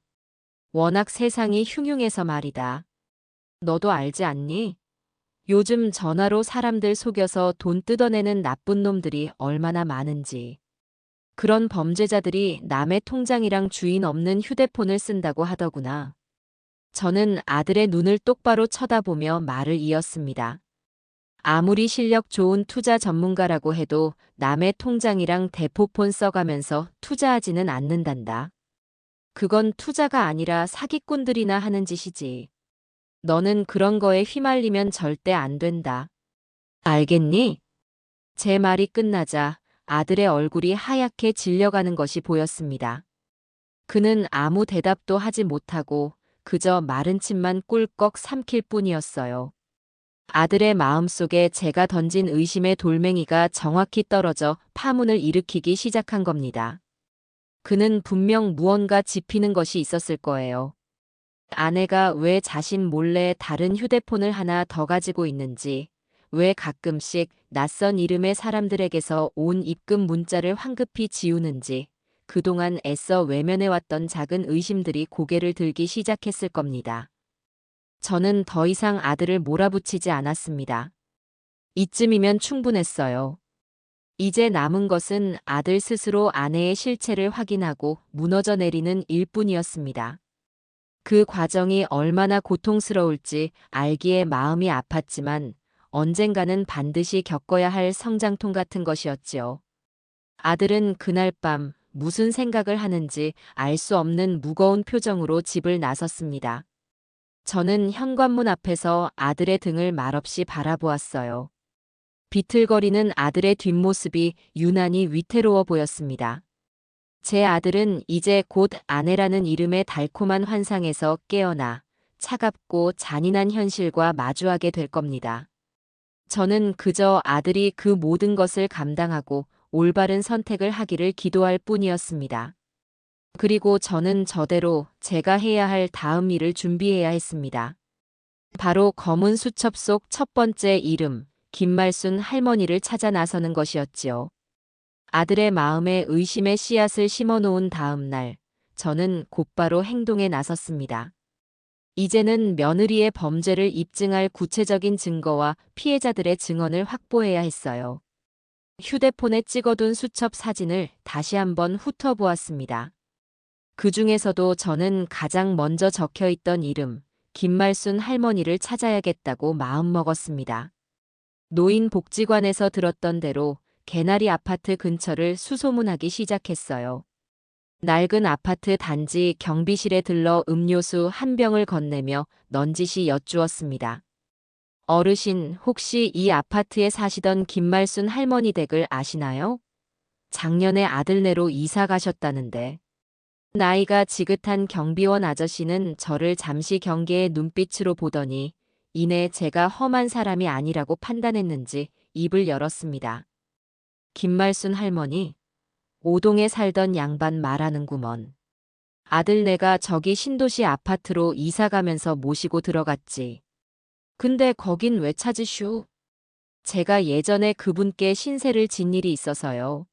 워낙 세상이 흉흉해서 말이다. 너도 알지 않니? 요즘 전화로 사람들 속여서 돈 뜯어내는 나쁜 놈들이 얼마나 많은지. 그런 범죄자들이 남의 통장이랑 주인 없는 휴대폰을 쓴다고 하더구나. 저는 아들의 눈을 똑바로 쳐다보며 말을 이었습니다. 아무리 실력 좋은 투자 전문가라고 해도 남의 통장이랑 대포폰 써가면서 투자하지는 않는단다. 그건 투자가 아니라 사기꾼들이나 하는 짓이지. 너는 그런 거에 휘말리면 절대 안 된다. 알겠니? 제 말이 끝나자 아들의 얼굴이 하얗게 질려가는 것이 보였습니다. 그는 아무 대답도 하지 못하고 그저 마른 침만 꿀꺽 삼킬 뿐이었어요. 아들의 마음속에 제가 던진 의심의 돌멩이가 정확히 떨어져 파문을 일으키기 시작한 겁니다. 그는 분명 무언가 짚히는 것이 있었을 거예요. 아내가 왜 자신 몰래 다른 휴대폰을 하나 더 가지고 있는지, 왜 가끔씩 낯선 이름의 사람들에게서 온 입금 문자를 황급히 지우는지, 그동안 애써 외면해왔던 작은 의심들이 고개를 들기 시작했을 겁니다. 저는 더 이상 아들을 몰아붙이지 않았습니다. 이쯤이면 충분했어요. 이제 남은 것은 아들 스스로 아내의 실체를 확인하고 무너져 내리는 일뿐이었습니다. 그 과정이 얼마나 고통스러울지 알기에 마음이 아팠지만 언젠가는 반드시 겪어야 할 성장통 같은 것이었지요. 아들은 그날 밤 무슨 생각을 하는지 알 수 없는 무거운 표정으로 집을 나섰습니다. 저는 현관문 앞에서 아들의 등을 말없이 바라보았어요. 비틀거리는 아들의 뒷모습이 유난히 위태로워 보였습니다. 제 아들은 이제 곧 아내라는 이름의 달콤한 환상에서 깨어나 차갑고 잔인한 현실과 마주하게 될 겁니다. 저는 그저 아들이 그 모든 것을 감당하고 올바른 선택을 하기를 기도할 뿐이었습니다. 그리고 저는 저대로 제가 해야 할 다음 일을 준비해야 했습니다. 바로 검은 수첩 속 첫 번째 이름, 김말순 할머니를 찾아 나서는 것이었지요. 아들의 마음에 의심의 씨앗을 심어 놓은 다음 날, 저는 곧바로 행동에 나섰습니다. 이제는 며느리의 범죄를 입증할 구체적인 증거와 피해자들의 증언을 확보해야 했어요. 휴대폰에 찍어둔 수첩 사진을 다시 한번 훑어보았습니다. 그 중에서도 저는 가장 먼저 적혀 있던 이름, 김말순 할머니를 찾아야겠다고 마음먹었습니다. 노인복지관에서 들었던 대로 개나리 아파트 근처를 수소문하기 시작했어요. 낡은 아파트 단지 경비실에 들러 음료수 한 병을 건네며 넌지시 여쭈었습니다. 어르신, 혹시 이 아파트에 사시던 김말순 할머니 댁을 아시나요? 작년에 아들네로 이사 가셨다는데. 나이가 지긋한 경비원 아저씨는 저를 잠시 경계의 눈빛으로 보더니 이내 제가 험한 사람이 아니라고 판단했는지 입을 열었습니다. 김말순 할머니? 오동에 살던 양반 말하는구먼. 아들네가 저기 신도시 아파트로 이사 가면서 모시고 들어갔지. 근데 거긴 왜 찾으슈? 제가 예전에 그분께 신세를 진 일이 있어서요.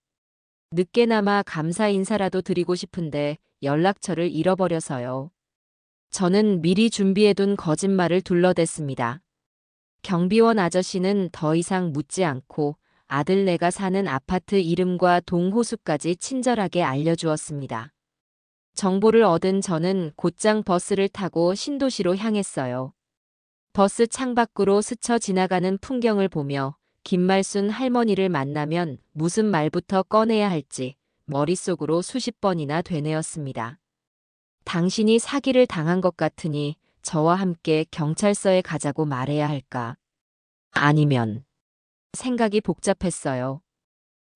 늦게나마 감사 인사라도 드리고 싶은데 연락처를 잃어버려서요. 저는 미리 준비해둔 거짓말을 둘러댔습니다. 경비원 아저씨는 더 이상 묻지 않고 아들네가 사는 아파트 이름과 동호수까지 친절하게 알려주었습니다. 정보를 얻은 저는 곧장 버스를 타고 신도시로 향했어요. 버스 창밖으로 스쳐 지나가는 풍경을 보며 김말순 할머니를 만나면 무슨 말부터 꺼내야 할지 머릿속으로 수십 번이나 되뇌었습니다. 당신이 사기를 당한 것 같으니 저와 함께 경찰서에 가자고 말해야 할까? 아니면 생각이 복잡했어요.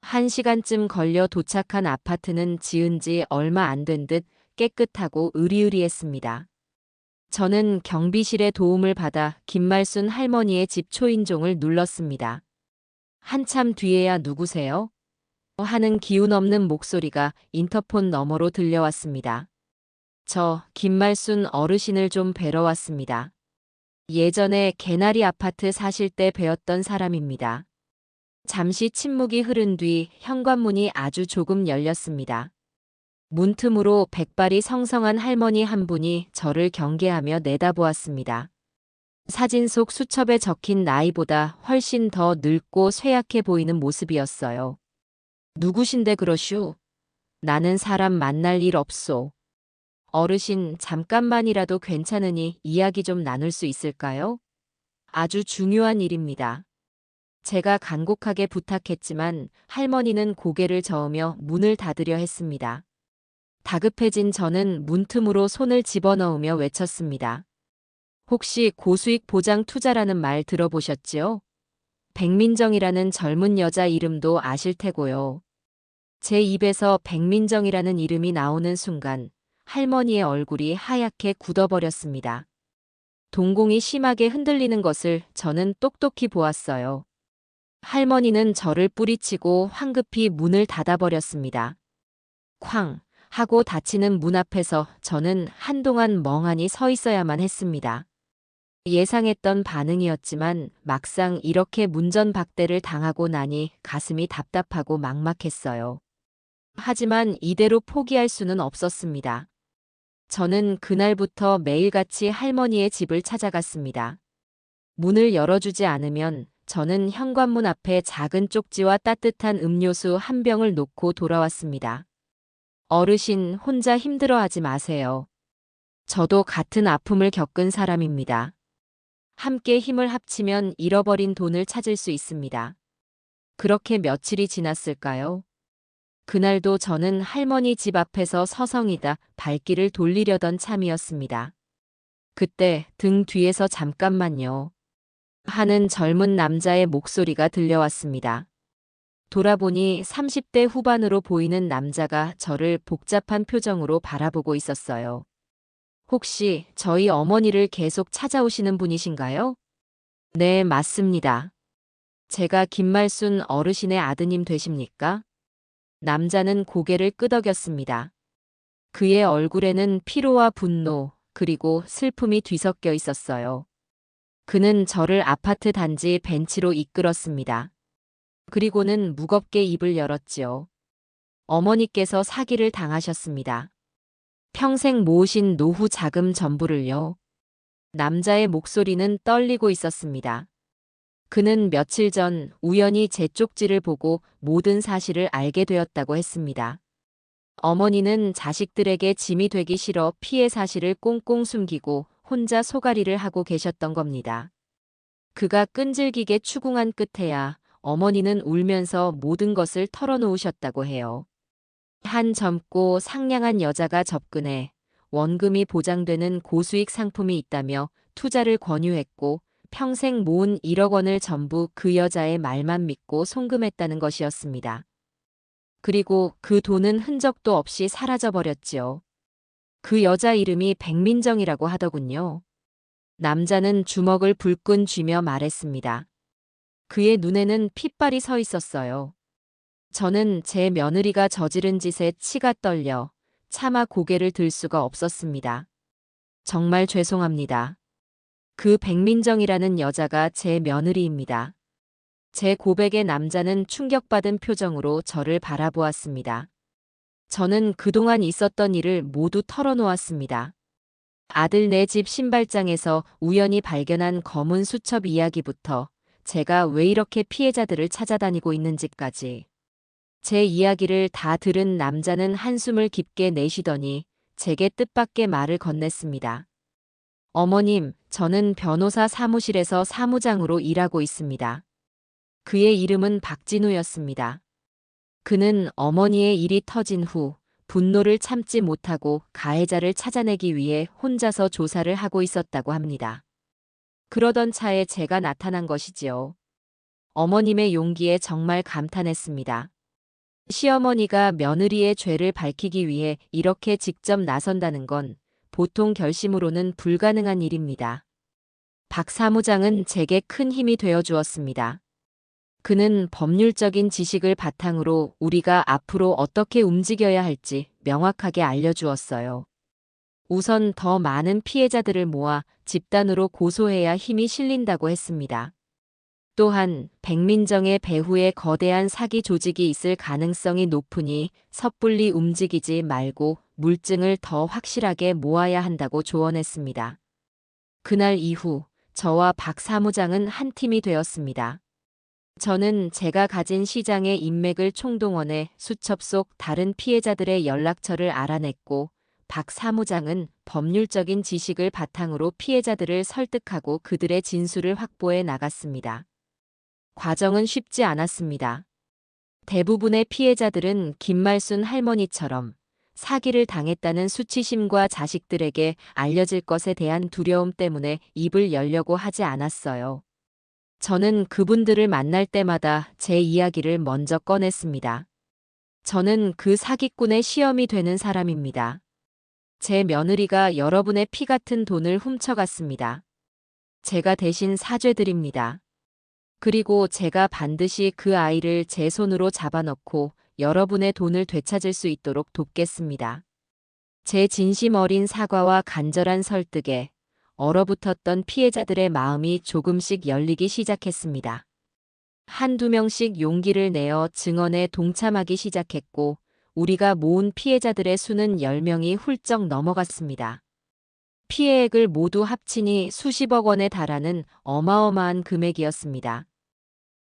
1시간쯤 걸려 도착한 아파트는 지은 지 얼마 안 된 듯 깨끗하고 으리으리했습니다. 저는 경비실의 도움을 받아 김말순 할머니의 집 초인종을 눌렀습니다. 한참 뒤에야 누구세요? 하는 기운 없는 목소리가 인터폰 너머로 들려왔습니다. 저 김말순 어르신을 좀 뵈러 왔습니다. 예전에 개나리 아파트 사실 때 뵈었던 사람입니다. 잠시 침묵이 흐른 뒤 현관문이 아주 조금 열렸습니다. 문틈으로 백발이 성성한 할머니 한 분이 저를 경계하며 내다보았습니다. 사진 속 수첩에 적힌 나이보다 훨씬 더 늙고 쇠약해 보이는 모습이었어요. 누구신데 그러슈? 나는 사람 만날 일 없소. 어르신, 잠깐만이라도 괜찮으니 이야기 좀 나눌 수 있을까요? 아주 중요한 일입니다. 제가 간곡하게 부탁했지만 할머니는 고개를 저으며 문을 닫으려 했습니다. 다급해진 저는 문틈으로 손을 집어넣으며 외쳤습니다. 혹시 고수익 보장 투자라는 말 들어보셨지요? 백민정이라는 젊은 여자 이름도 아실 테고요. 제 입에서 백민정이라는 이름이 나오는 순간 할머니의 얼굴이 하얗게 굳어버렸습니다. 동공이 심하게 흔들리는 것을 저는 똑똑히 보았어요. 할머니는 저를 뿌리치고 황급히 문을 닫아버렸습니다. 쾅! 하고 닫히는 문 앞에서 저는 한동안 멍하니 서 있어야만 했습니다. 예상했던 반응이었지만 막상 이렇게 문전박대를 당하고 나니 가슴이 답답하고 막막했어요. 하지만 이대로 포기할 수는 없었습니다. 저는 그날부터 매일같이 할머니의 집을 찾아갔습니다. 문을 열어주지 않으면 저는 현관문 앞에 작은 쪽지와 따뜻한 음료수 한 병을 놓고 돌아왔습니다. 어르신, 혼자 힘들어하지 마세요. 저도 같은 아픔을 겪은 사람입니다. 함께 힘을 합치면 잃어버린 돈을 찾을 수 있습니다. 그렇게 며칠이 지났을까요? 그날도 저는 할머니 집 앞에서 서성이다 발길을 돌리려던 참이었습니다. 그때 등 뒤에서 잠깐만요. 하는 젊은 남자의 목소리가 들려왔습니다. 돌아보니 30대 후반으로 보이는 남자가 저를 복잡한 표정으로 바라보고 있었어요. 혹시 저희 어머니를 계속 찾아오시는 분이신가요? 네, 맞습니다. 제가 김말순 어르신의 아드님 되십니까? 남자는 고개를 끄덕였습니다. 그의 얼굴에는 피로와 분노, 그리고 슬픔이 뒤섞여 있었어요. 그는 저를 아파트 단지 벤치로 이끌었습니다. 그리고는 무겁게 입을 열었지요. 어머니께서 사기를 당하셨습니다. 평생 모으신 노후 자금 전부를요. 남자의 목소리는 떨리고 있었습니다. 그는 며칠 전 우연히 제 쪽지를 보고 모든 사실을 알게 되었다고 했습니다. 어머니는 자식들에게 짐이 되기 싫어 피해 사실을 꽁꽁 숨기고 혼자 소가리를 하고 계셨던 겁니다. 그가 끈질기게 추궁한 끝에야 어머니는 울면서 모든 것을 털어놓으셨다고 해요. 한 젊고 상냥한 여자가 접근해 원금이 보장되는 고수익 상품이 있다며 투자를 권유했고 평생 모은 1억 원을 전부 그 여자의 말만 믿고 송금했다는 것이었습니다. 그리고 그 돈은 흔적도 없이 사라져버렸지요. 그 여자 이름이 백민정이라고 하더군요. 남자는 주먹을 불끈 쥐며 말했습니다. 그의 눈에는 핏발이 서 있었어요. 저는 제 며느리가 저지른 짓에 치가 떨려 차마 고개를 들 수가 없었습니다. 정말 죄송합니다. 그 백민정이라는 여자가 제 며느리입니다. 제 고백에 남자는 충격받은 표정으로 저를 바라보았습니다. 저는 그동안 있었던 일을 모두 털어놓았습니다. 아들 내 집 신발장에서 우연히 발견한 검은 수첩 이야기부터 제가 왜 이렇게 피해자들을 찾아다니고 있는지까지. 제 이야기를 다 들은 남자는 한숨을 깊게 내쉬더니 제게 뜻밖의 말을 건넸습니다. 어머님, 저는 변호사 사무실에서 사무장으로 일하고 있습니다. 그의 이름은 박진우였습니다. 그는 어머니의 일이 터진 후 분노를 참지 못하고 가해자를 찾아내기 위해 혼자서 조사를 하고 있었다고 합니다. 그러던 차에 제가 나타난 것이지요. 어머님의 용기에 정말 감탄했습니다. 시어머니가 며느리의 죄를 밝히기 위해 이렇게 직접 나선다는 건 보통 결심으로는 불가능한 일입니다. 박 사무장은 제게 큰 힘이 되어 주었습니다. 그는 법률적인 지식을 바탕으로 우리가 앞으로 어떻게 움직여야 할지 명확하게 알려주었어요. 우선 더 많은 피해자들을 모아 집단으로 고소해야 힘이 실린다고 했습니다. 또한 백민정의 배후에 거대한 사기 조직이 있을 가능성이 높으니 섣불리 움직이지 말고 물증을 더 확실하게 모아야 한다고 조언했습니다. 그날 이후 저와 박 사무장은 한 팀이 되었습니다. 저는 제가 가진 시장의 인맥을 총동원해 수첩 속 다른 피해자들의 연락처를 알아냈고 박 사무장은 법률적인 지식을 바탕으로 피해자들을 설득하고 그들의 진술을 확보해 나갔습니다. 과정은 쉽지 않았습니다. 대부분의 피해자들은 김말순 할머니처럼 사기를 당했다는 수치심과 자식들에게 알려질 것에 대한 두려움 때문에 입을 열려고 하지 않았어요. 저는 그분들을 만날 때마다 제 이야기를 먼저 꺼냈습니다. 저는 그 사기꾼의 시험이 되는 사람입니다. 제 며느리가 여러분의 피 같은 돈을 훔쳐갔습니다. 제가 대신 사죄드립니다. 그리고 제가 반드시 그 아이를 제 손으로 잡아넣고 여러분의 돈을 되찾을 수 있도록 돕겠습니다. 제 진심 어린 사과와 간절한 설득에 얼어붙었던 피해자들의 마음이 조금씩 열리기 시작했습니다. 한두 명씩 용기를 내어 증언에 동참하기 시작했고 우리가 모은 피해자들의 수는 10명이 훌쩍 넘어갔습니다. 피해액을 모두 합치니 수십억 원에 달하는 어마어마한 금액이었습니다.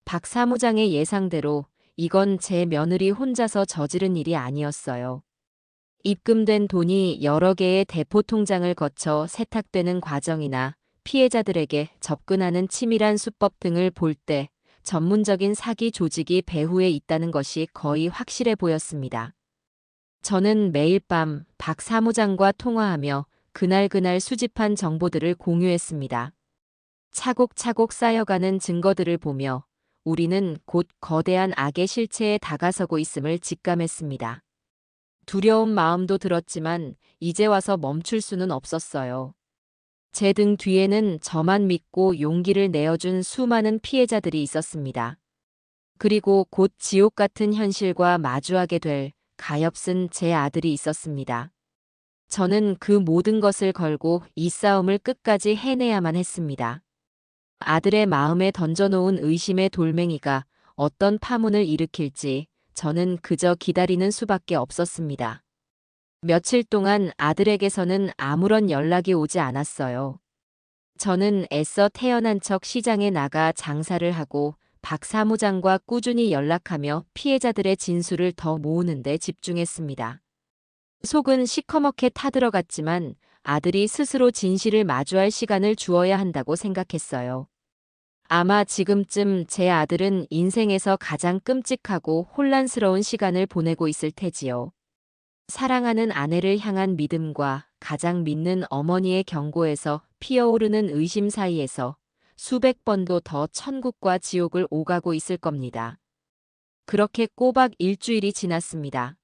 박 사무장의 예상대로 이건 제 며느리 혼자서 저지른 일이 아니었어요. 입금된 돈이 여러 개의 대포 통장을 거쳐 세탁되는 과정이나 피해자들에게 접근하는 치밀한 수법 등을 볼 때 전문적인 사기 조직이 배후에 있다는 것이 거의 확실해 보였습니다. 저는 매일 밤 박 사무장과 통화하며 그날 수집한 정보들을 공유했습니다. 차곡차곡 쌓여가는 증거들을 보며 우리는 곧 거대한 악의 실체에 다가서고 있음을 직감했습니다. 두려운 마음도 들었지만 이제 와서 멈출 수는 없었어요. 제 등 뒤에는 저만 믿고 용기를 내어준 수많은 피해자들이 있었습니다. 그리고 곧 지옥 같은 현실과 마주하게 될 가엾은 제 아들이 있었습니다. 저는 그 모든 것을 걸고 이 싸움을 끝까지 해내야만 했습니다. 아들의 마음에 던져놓은 의심의 돌멩이가 어떤 파문을 일으킬지 저는 그저 기다리는 수밖에 없었습니다. 며칠 동안 아들에게서는 아무런 연락이 오지 않았어요. 저는 애써 태어난 척 시장에 나가 장사를 하고 박 사무장과 꾸준히 연락하며 피해자들의 진술을 더 모으는 데 집중했습니다. 속은 시커멓게 타들어갔지만 아들이 스스로 진실을 마주할 시간을 주어야 한다고 생각했어요. 아마 지금쯤 제 아들은 인생에서 가장 끔찍하고 혼란스러운 시간을 보내고 있을 테지요. 사랑하는 아내를 향한 믿음과 가장 믿는 어머니의 경고에서 피어오르는 의심 사이에서 수백 번도 더 천국과 지옥을 오가고 있을 겁니다. 그렇게 꼬박 일주일이 지났습니다.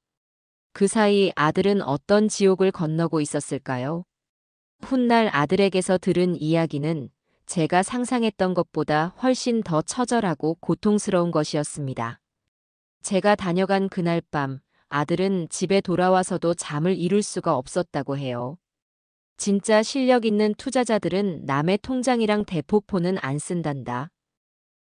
그 사이 아들은 어떤 지옥을 건너고 있었을까요? 훗날 아들에게서 들은 이야기는 제가 상상했던 것보다 훨씬 더 처절하고 고통스러운 것이었습니다. 제가 다녀간 그날 밤 아들은 집에 돌아와서도 잠을 이룰 수가 없었다고 해요. 진짜 실력 있는 투자자들은 남의 통장이랑 대포폰은 안 쓴단다.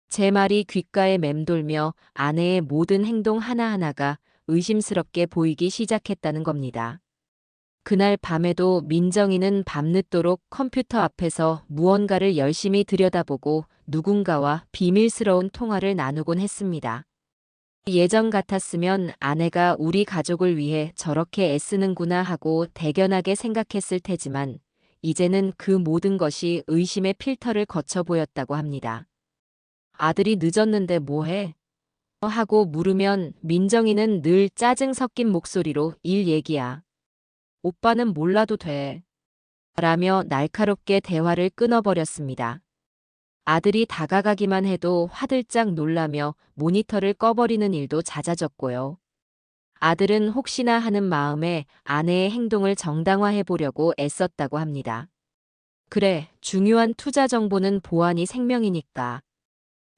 제 말이 귓가에 맴돌며 아내의 모든 행동 하나하나가 의심스럽게 보이기 시작했다는 겁니다. 그날 밤에도 민정이는 밤늦도록 컴퓨터 앞에서 무언가를 열심히 들여다보고 누군가와 비밀스러운 통화를 나누곤 했습니다. 예전 같았으면 아내가 우리 가족을 위해 저렇게 애쓰는구나 하고 대견하게 생각했을 테지만 이제는 그 모든 것이 의심의 필터를 거쳐 보였다고 합니다. 아들이 늦었는데 뭐해? 하고 물으면 민정이는 늘 짜증 섞인 목소리로 일 얘기야. 오빠는 몰라도 돼. 라며 날카롭게 대화를 끊어버렸습니다. 아들이 다가가기만 해도 화들짝 놀라며 모니터를 꺼버리는 일도 잦아졌고요. 아들은 혹시나 하는 마음에 아내의 행동을 정당화해 보려고 애썼다고 합니다. 그래, 중요한 투자 정보는 보안이 생명이니까.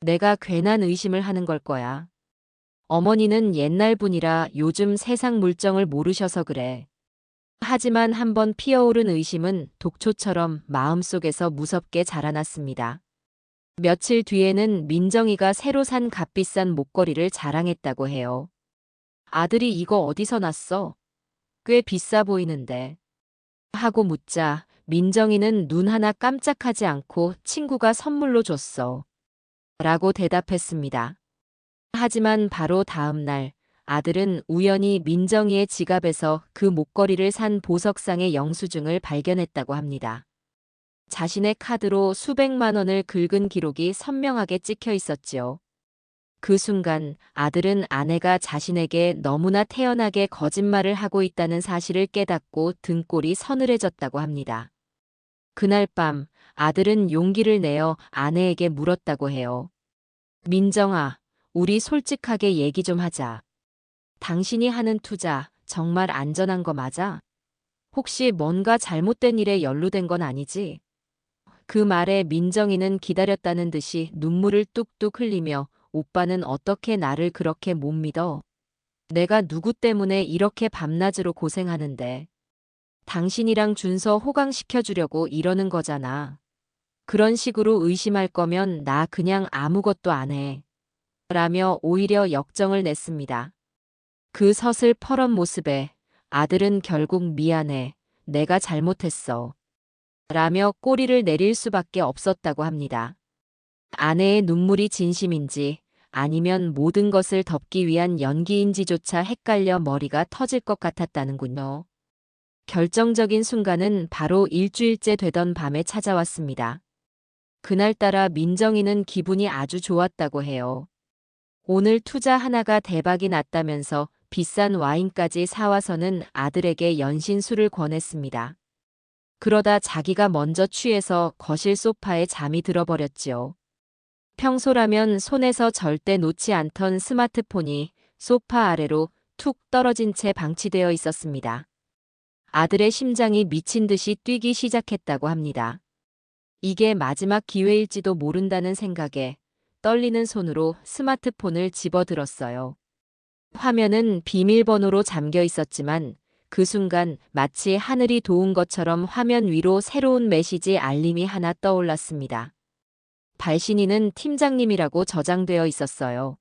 내가 괜한 의심을 하는 걸 거야. 어머니는 옛날 분이라 요즘 세상 물정을 모르셔서 그래. 하지만 한번 피어오른 의심은 독초처럼 마음속에서 무섭게 자라났습니다. 며칠 뒤에는 민정이가 새로 산 값비싼 목걸이를 자랑했다고 해요. 아들이 이거 어디서 났어? 꽤 비싸 보이는데. 하고 묻자 민정이는 눈 하나 깜짝하지 않고 친구가 선물로 줬어. 라고 대답했습니다. 하지만 바로 다음 날 아들은 우연히 민정이의 지갑에서 그 목걸이를 산 보석상의 영수증을 발견했다고 합니다. 자신의 카드로 수백만 원을 긁은 기록이 선명하게 찍혀 있었지요. 그 순간 아들은 아내가 자신에게 너무나 태연하게 거짓말을 하고 있다는 사실을 깨닫고 등골이 서늘해졌다고 합니다. 그날 밤 아들은 용기를 내어 아내에게 물었다고 해요. 민정아, 우리 솔직하게 얘기 좀 하자. 당신이 하는 투자 정말 안전한 거 맞아? 혹시 뭔가 잘못된 일에 연루된 건 아니지? 그 말에 민정이는 기다렸다는 듯이 눈물을 뚝뚝 흘리며 오빠는 어떻게 나를 그렇게 못 믿어? 내가 누구 때문에 이렇게 밤낮으로 고생하는데. 당신이랑 준서 호강시켜주려고 이러는 거잖아. 그런 식으로 의심할 거면 나 그냥 아무것도 안 해. 라며 오히려 역정을 냈습니다. 그 서슬퍼런 모습에 아들은 결국 미안해. 내가 잘못했어. 라며 꼬리를 내릴 수밖에 없었다고 합니다. 아내의 눈물이 진심인지 아니면 모든 것을 덮기 위한 연기인지조차 헷갈려 머리가 터질 것 같았다는군요. 결정적인 순간은 바로 일주일째 되던 밤에 찾아왔습니다. 그날따라 민정이는 기분이 아주 좋았다고 해요. 오늘 투자 하나가 대박이 났다면서 비싼 와인까지 사와서는 아들에게 연신술을 권했습니다. 그러다 자기가 먼저 취해서 거실 소파에 잠이 들어버렸지요. 평소라면 손에서 절대 놓지 않던 스마트폰이 소파 아래로 툭 떨어진 채 방치되어 있었습니다. 아들의 심장이 미친 듯이 뛰기 시작했다고 합니다. 이게 마지막 기회일지도 모른다는 생각에 떨리는 손으로 스마트폰을 집어들었어요. 화면은 비밀번호로 잠겨 있었지만 그 순간 마치 하늘이 도운 것처럼 화면 위로 새로운 메시지 알림이 하나 떠올랐습니다. 발신인은 팀장님이라고 저장되어 있었어요.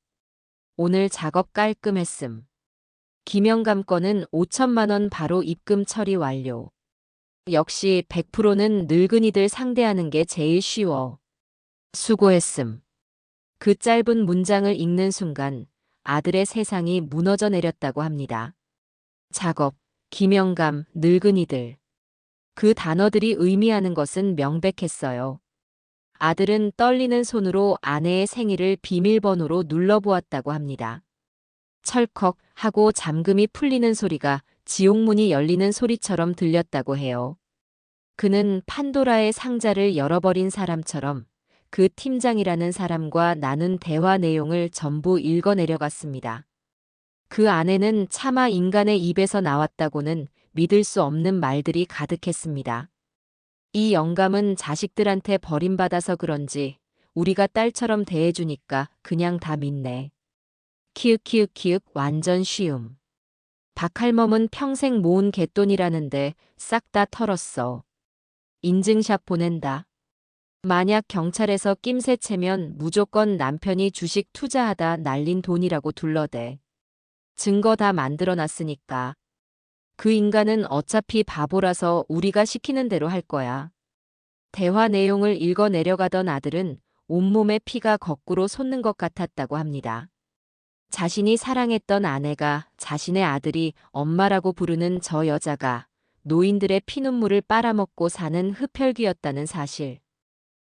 오늘 작업 깔끔했음. 김영감 건은 5천만 원 바로 입금 처리 완료. 역시 100%는 늙은이들 상대하는 게 제일 쉬워. 수고했음. 그 짧은 문장을 읽는 순간 아들의 세상이 무너져 내렸다고 합니다. 작업, 김영감, 늙은이들. 그 단어들이 의미하는 것은 명백했어요. 아들은 떨리는 손으로 아내의 생일을 비밀번호로 눌러보았다고 합니다. 철컥 하고 잠금이 풀리는 소리가 지옥문이 열리는 소리처럼 들렸다고 해요. 그는 판도라의 상자를 열어버린 사람처럼 그 팀장이라는 사람과 나눈 대화 내용을 전부 읽어내려갔습니다. 그 안에는 차마 인간의 입에서 나왔다고는 믿을 수 없는 말들이 가득했습니다. 이 영감은 자식들한테 버림받아서 그런지 우리가 딸처럼 대해주니까 그냥 다 믿네. 키읔키읔키읔 완전 쉬움. 박할멈은 평생 모은 갯돈이라는데 싹 다 털었어. 인증샷 보낸다. 만약 경찰에서 낌새 채면 무조건 남편이 주식 투자하다 날린 돈이라고 둘러대. 증거 다 만들어놨으니까. 그 인간은 어차피 바보라서 우리가 시키는 대로 할 거야. 대화 내용을 읽어 내려가던 아들은 온몸에 피가 거꾸로 솟는 것 같았다고 합니다. 자신이 사랑했던 아내가 자신의 아들이 엄마라고 부르는 저 여자가 노인들의 피눈물을 빨아먹고 사는 흡혈귀였다는 사실.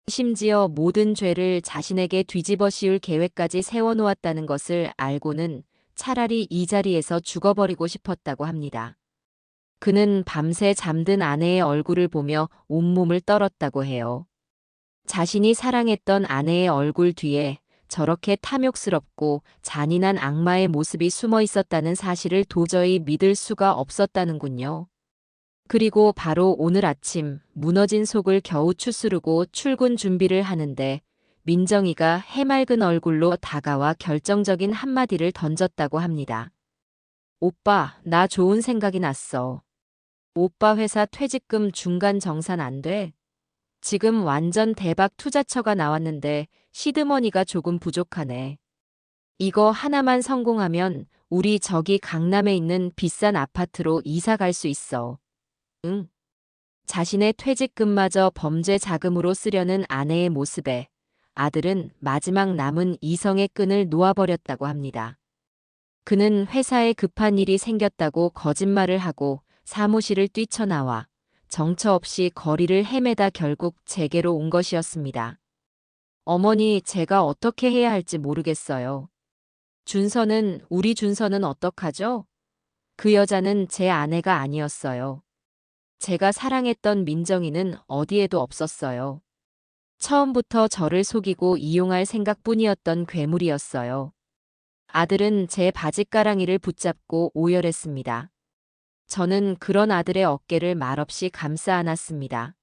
심지어 모든 죄를 자신에게 뒤집어 씌울 계획까지 세워놓았다는 것을 알고는 차라리 이 자리에서 죽어버리고 싶었다고 합니다. 그는 밤새 잠든 아내의 얼굴을 보며 온몸을 떨었다고 해요. 자신이 사랑했던 아내의 얼굴 뒤에 저렇게 탐욕스럽고 잔인한 악마의 모습이 숨어 있었다는 사실을 도저히 믿을 수가 없었다는군요. 그리고 바로 오늘 아침 무너진 속을 겨우 추스르고 출근 준비를 하는데 민정이가 해맑은 얼굴로 다가와 결정적인 한마디를 던졌다고 합니다. 오빠, 나 좋은 생각이 났어. 오빠 회사 퇴직금 중간 정산 안 돼? 지금 완전 대박 투자처가 나왔는데 시드머니가 조금 부족하네. 이거 하나만 성공하면 우리 저기 강남에 있는 비싼 아파트로 이사 갈 수 있어. 응. 자신의 퇴직금마저 범죄 자금으로 쓰려는 아내의 모습에 아들은 마지막 남은 이성의 끈을 놓아버렸다고 합니다. 그는 회사에 급한 일이 생겼다고 거짓말을 하고 사무실을 뛰쳐나와 정처 없이 거리를 헤매다 결국 제게로 온 것이었습니다. 어머니, 제가 어떻게 해야 할지 모르겠어요. 우리 준서는 어떡하죠? 그 여자는 제 아내가 아니었어요. 제가 사랑했던 민정이는 어디에도 없었어요. 처음부터 저를 속이고 이용할 생각뿐이었던 괴물이었어요. 아들은 제 바짓가랑이를 붙잡고 오열했습니다. 저는 그런 아들의 어깨를 말없이 감싸 안았습니다.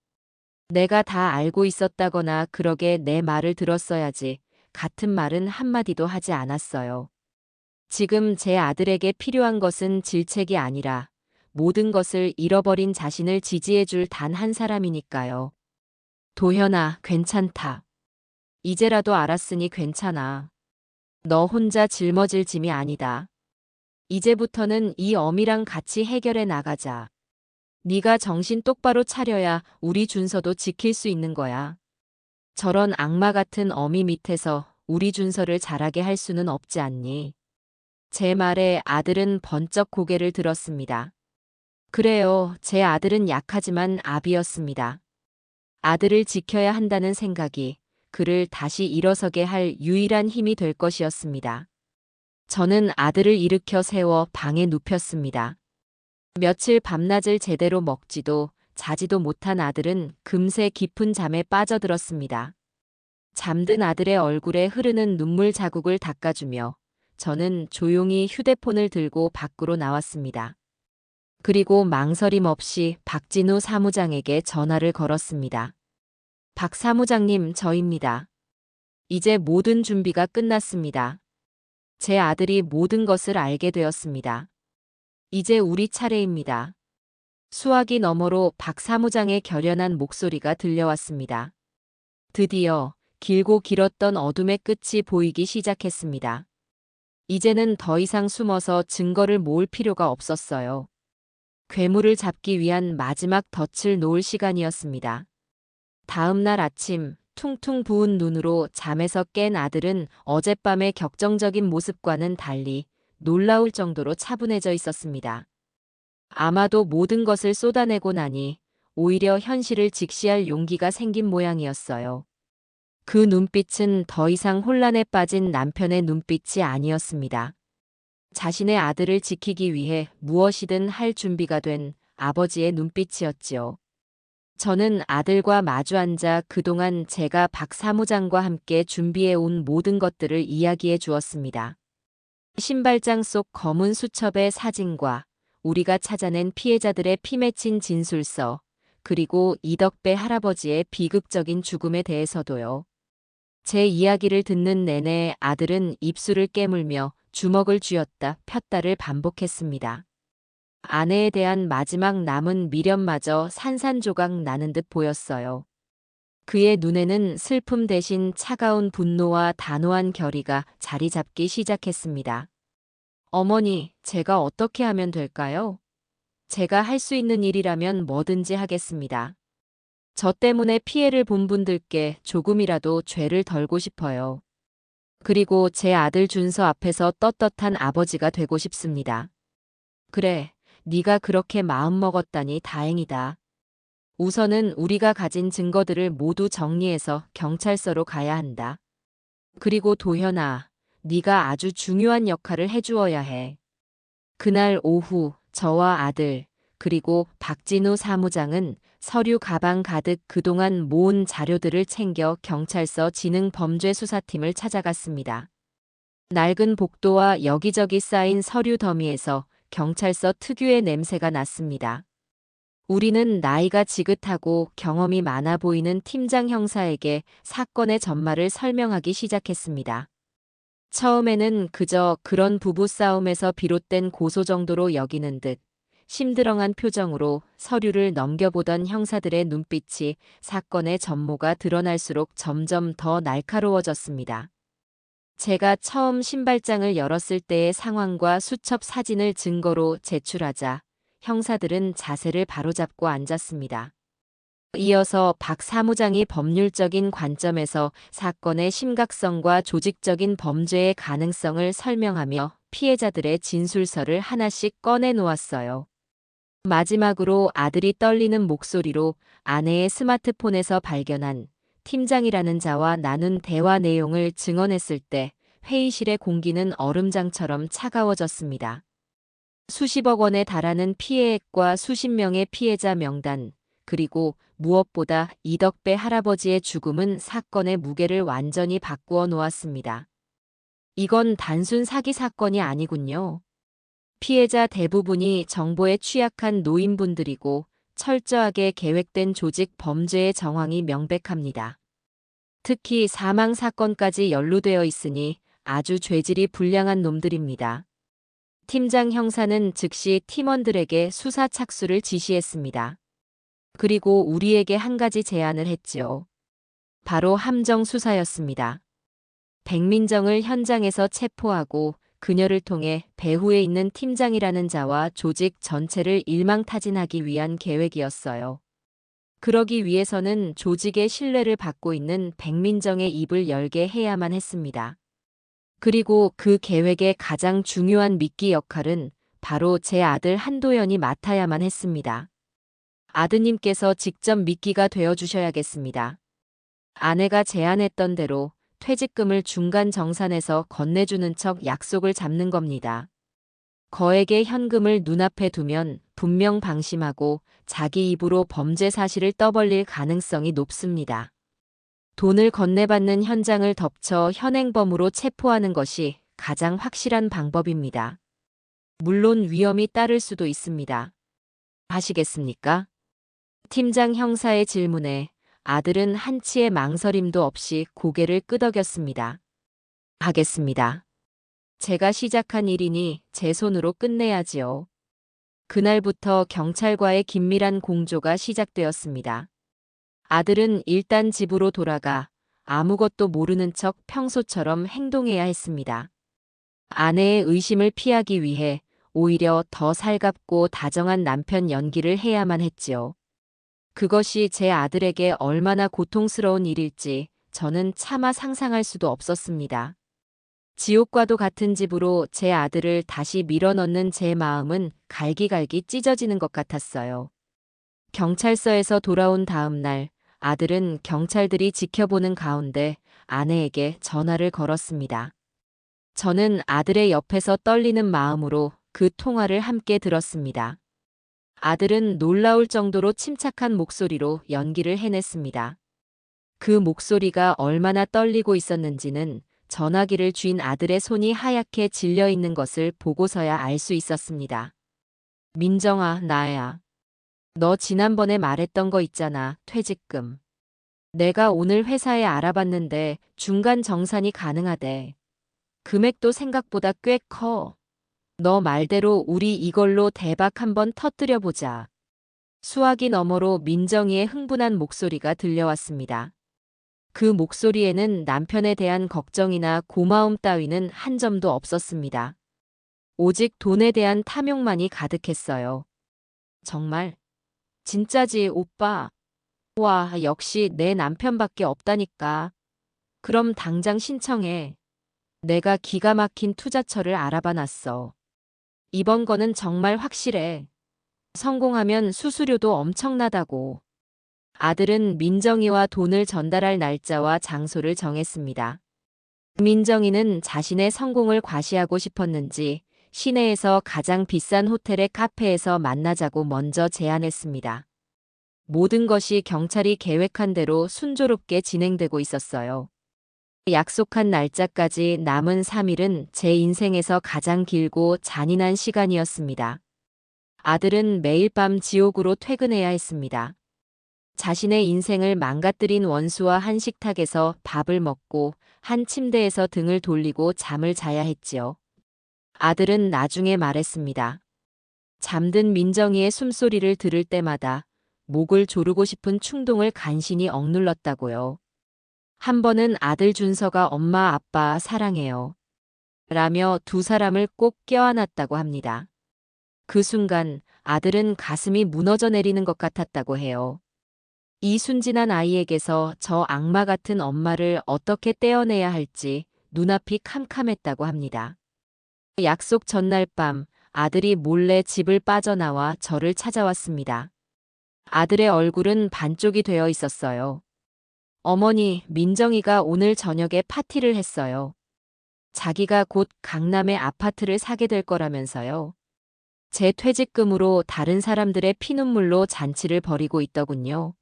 내가 다 알고 있었다거나 그러게 내 말을 들었어야지 같은 말은 한마디도 하지 않았어요. 지금 제 아들에게 필요한 것은 질책이 아니라 모든 것을 잃어버린 자신을 지지해줄 단 한 사람이니까요. 도현아, 괜찮다. 이제라도 알았으니 괜찮아. 너 혼자 짊어질 짐이 아니다. 이제부터는 이 어미랑 같이 해결해 나가자. 네가 정신 똑바로 차려야 우리 준서도 지킬 수 있는 거야. 저런 악마 같은 어미 밑에서 우리 준서를 자라게 할 수는 없지 않니? 제 말에 아들은 번쩍 고개를 들었습니다. 그래요, 제 아들은 약하지만 아비였습니다. 아들을 지켜야 한다는 생각이 그를 다시 일어서게 할 유일한 힘이 될 것이었습니다. 저는 아들을 일으켜 세워 방에 눕혔습니다. 며칠 밤낮을 제대로 먹지도 자지도 못한 아들은 금세 깊은 잠에 빠져들었습니다. 잠든 아들의 얼굴에 흐르는 눈물 자국을 닦아주며 저는 조용히 휴대폰을 들고 밖으로 나왔습니다. 그리고 망설임 없이 박진우 사무장에게 전화를 걸었습니다. 박 사무장님, 저입니다. 이제 모든 준비가 끝났습니다. 제 아들이 모든 것을 알게 되었습니다. 이제 우리 차례입니다. 수화기 너머로 박 사무장의 결연한 목소리가 들려왔습니다. 드디어 길고 길었던 어둠의 끝이 보이기 시작했습니다. 이제는 더 이상 숨어서 증거를 모을 필요가 없었어요. 괴물을 잡기 위한 마지막 덫을 놓을 시간이었습니다. 다음 날 아침, 퉁퉁 부은 눈으로 잠에서 깬 아들은 어젯밤의 격정적인 모습과는 달리 놀라울 정도로 차분해져 있었습니다. 아마도 모든 것을 쏟아내고 나니 오히려 현실을 직시할 용기가 생긴 모양이었어요. 그 눈빛은 더 이상 혼란에 빠진 남편의 눈빛이 아니었습니다. 자신의 아들을 지키기 위해 무엇이든 할 준비가 된 아버지의 눈빛이었지요. 저는 아들과 마주 앉아 그동안 제가 박 사무장과 함께 준비해 온 모든 것들을 이야기해 주었습니다. 신발장 속 검은 수첩의 사진과 우리가 찾아낸 피해자들의 피 맺힌 진술서, 그리고 이덕배 할아버지의 비극적인 죽음에 대해서도요. 제 이야기를 듣는 내내 아들은 입술을 깨물며 주먹을 쥐었다 폈다를 반복했습니다. 아내에 대한 마지막 남은 미련마저 산산조각 나는 듯 보였어요. 그의 눈에는 슬픔 대신 차가운 분노와 단호한 결의가 자리 잡기 시작했습니다. 어머니, 제가 어떻게 하면 될까요? 제가 할 수 있는 일이라면 뭐든지 하겠습니다. 저 때문에 피해를 본 분들께 조금이라도 죄를 덜고 싶어요. 그리고 제 아들 준서 앞에서 떳떳한 아버지가 되고 싶습니다. 그래, 네가 그렇게 마음먹었다니 다행이다. 우선은 우리가 가진 증거들을 모두 정리해서 경찰서로 가야 한다. 그리고 도현아, 네가 아주 중요한 역할을 해주어야 해. 그날 오후 저와 아들, 그리고 박진우 사무장은 서류 가방 가득 그동안 모은 자료들을 챙겨 경찰서 지능범죄수사팀을 찾아갔습니다. 낡은 복도와 여기저기 쌓인 서류 더미에서 경찰서 특유의 냄새가 났습니다. 우리는 나이가 지긋하고 경험이 많아 보이는 팀장 형사에게 사건의 전말을 설명하기 시작했습니다. 처음에는 그저 그런 부부싸움에서 비롯된 고소 정도로 여기는 듯 심드렁한 표정으로 서류를 넘겨보던 형사들의 눈빛이 사건의 전모가 드러날수록 점점 더 날카로워졌습니다. 제가 처음 신발장을 열었을 때의 상황과 수첩 사진을 증거로 제출하자 형사들은 자세를 바로잡고 앉았습니다. 이어서 박 사무장이 법률적인 관점에서 사건의 심각성과 조직적인 범죄의 가능성을 설명하며 피해자들의 진술서를 하나씩 꺼내 놓았어요. 마지막으로 아들이 떨리는 목소리로 아내의 스마트폰에서 발견한 팀장이라는 자와 나눈 대화 내용을 증언했을 때 회의실의 공기는 얼음장처럼 차가워졌습니다. 수십억 원에 달하는 피해액과 수십 명의 피해자 명단, 그리고 무엇보다 이덕배 할아버지의 죽음은 사건의 무게를 완전히 바꾸어 놓았습니다. 이건 단순 사기 사건이 아니군요. 피해자 대부분이 정보에 취약한 노인분들이고 철저하게 계획된 조직 범죄의 정황이 명백합니다. 특히 사망 사건까지 연루되어 있으니 아주 죄질이 불량한 놈들입니다. 팀장 형사는 즉시 팀원들에게 수사 착수를 지시했습니다. 그리고 우리에게 한 가지 제안을 했지요. 바로 함정 수사였습니다. 백민정을 현장에서 체포하고 그녀를 통해 배후에 있는 팀장이라는 자와 조직 전체를 일망타진하기 위한 계획이었어요. 그러기 위해서는 조직의 신뢰를 받고 있는 백민정의 입을 열게 해야만 했습니다. 그리고 그 계획의 가장 중요한 미끼 역할은 바로 제 아들 한도연이 맡아야만 했습니다. 아드님께서 직접 미끼가 되어주셔야겠습니다. 아내가 제안했던 대로 퇴직금을 중간 정산해서 건네주는 척 약속을 잡는 겁니다. 거액의 현금을 눈앞에 두면 분명 방심하고 자기 입으로 범죄 사실을 떠벌릴 가능성이 높습니다. 돈을 건네받는 현장을 덮쳐 현행범으로 체포하는 것이 가장 확실한 방법입니다. 물론 위험이 따를 수도 있습니다. 하시겠습니까? 팀장 형사의 질문에 아들은 한치의 망설임도 없이 고개를 끄덕였습니다. 하겠습니다. 제가 시작한 일이니 제 손으로 끝내야지요. 그날부터 경찰과의 긴밀한 공조가 시작되었습니다. 아들은 일단 집으로 돌아가 아무것도 모르는 척 평소처럼 행동해야 했습니다. 아내의 의심을 피하기 위해 오히려 더 살갑고 다정한 남편 연기를 해야만 했지요. 그것이 제 아들에게 얼마나 고통스러운 일일지 저는 차마 상상할 수도 없었습니다. 지옥과도 같은 집으로 제 아들을 다시 밀어넣는 제 마음은 갈기갈기 찢어지는 것 같았어요. 경찰서에서 돌아온 다음 날, 아들은 경찰들이 지켜보는 가운데 아내에게 전화를 걸었습니다. 저는 아들의 옆에서 떨리는 마음으로 그 통화를 함께 들었습니다. 아들은 놀라울 정도로 침착한 목소리로 연기를 해냈습니다. 그 목소리가 얼마나 떨리고 있었는지는 전화기를 쥔 아들의 손이 하얗게 질려 있는 것을 보고서야 알 수 있었습니다. 민정아, 나야. 너 지난번에 말했던 거 있잖아, 퇴직금. 내가 오늘 회사에 알아봤는데 중간 정산이 가능하대. 금액도 생각보다 꽤 커. 너 말대로 우리 이걸로 대박 한번 터뜨려 보자. 수화기 너머로 민정이의 흥분한 목소리가 들려왔습니다. 그 목소리에는 남편에 대한 걱정이나 고마움 따위는 한 점도 없었습니다. 오직 돈에 대한 탐욕만이 가득했어요. 정말? 진짜지, 오빠. 와, 역시 내 남편밖에 없다니까. 그럼 당장 신청해. 내가 기가 막힌 투자처를 알아봐 놨어. 이번 거는 정말 확실해. 성공하면 수수료도 엄청나다고. 아들은 민정이와 돈을 전달할 날짜와 장소를 정했습니다. 민정이는 자신의 성공을 과시하고 싶었는지 시내에서 가장 비싼 호텔의 카페에서 만나자고 먼저 제안했습니다. 모든 것이 경찰이 계획한 대로 순조롭게 진행되고 있었어요. 약속한 날짜까지 남은 3일은 제 인생에서 가장 길고 잔인한 시간이었습니다. 아들은 매일 밤 지옥으로 퇴근해야 했습니다. 자신의 인생을 망가뜨린 원수와 한 식탁에서 밥을 먹고 한 침대에서 등을 돌리고 잠을 자야 했지요. 아들은 나중에 말했습니다. 잠든 민정이의 숨소리를 들을 때마다 목을 조르고 싶은 충동을 간신히 억눌렀다고요. 한 번은 아들 준서가 엄마 아빠 사랑해요. 라며 두 사람을 꼭 껴안았다고 합니다. 그 순간 아들은 가슴이 무너져 내리는 것 같았다고 해요. 이 순진한 아이에게서 저 악마 같은 엄마를 어떻게 떼어내야 할지 눈앞이 캄캄했다고 합니다. 약속 전날 밤 아들이 몰래 집을 빠져나와 저를 찾아왔습니다. 아들의 얼굴은 반쪽이 되어 있었어요. 어머니, 민정이가 오늘 저녁에 파티를 했어요. 자기가 곧 강남에 아파트를 사게 될 거라면서요. 제 퇴직금으로 다른 사람들의 피눈물로 잔치를 벌이고 있더군요.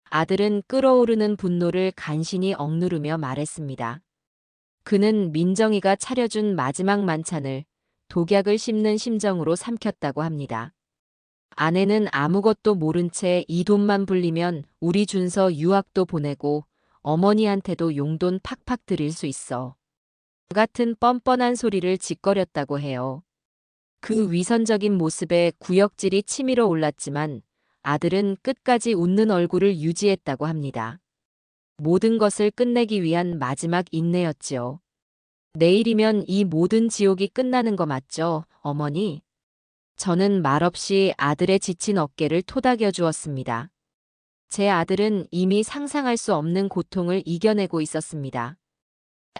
아들은 끓어오르는 분노를 간신히 억누르며 말했습니다. 그는 민정이가 차려준 마지막 만찬을 독약을 씹는 심정으로 삼켰다고 합니다. 아내는 아무것도 모른 채 이 돈만 불리면 우리 준서 유학도 보내고 어머니한테도 용돈 팍팍 드릴 수 있어. 그 같은 뻔뻔한 소리를 짓거렸다고 해요. 그 위선적인 모습에 구역질이 치밀어 올랐지만 아들은 끝까지 웃는 얼굴을 유지했다고 합니다. 모든 것을 끝내기 위한 마지막 인내였지요. 내일이면 이 모든 지옥이 끝나는 거 맞죠, 어머니? 저는 말없이 아들의 지친 어깨를 토닥여 주었습니다. 제 아들은 이미 상상할 수 없는 고통을 이겨내고 있었습니다.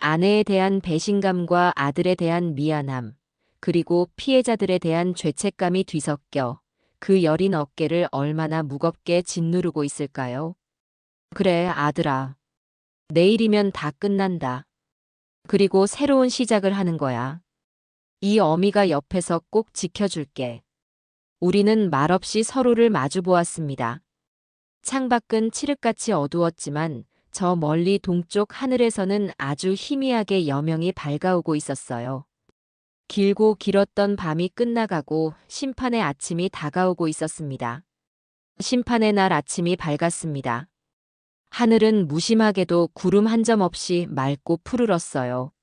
아내에 대한 배신감과 아들에 대한 미안함, 그리고 피해자들에 대한 죄책감이 뒤섞여 그 여린 어깨를 얼마나 무겁게 짓누르고 있을까요? 그래, 아들아. 내일이면 다 끝난다. 그리고 새로운 시작을 하는 거야. 이 어미가 옆에서 꼭 지켜줄게. 우리는 말없이 서로를 마주 보았습니다. 창밖은 칠흑같이 어두웠지만 저 멀리 동쪽 하늘에서는 아주 희미하게 여명이 밝아오고 있었어요. 길고 길었던 밤이 끝나가고 심판의 아침이 다가오고 있었습니다. 심판의 날 아침이 밝았습니다. 하늘은 무심하게도 구름 한 점 없이 맑고 푸르렀어요.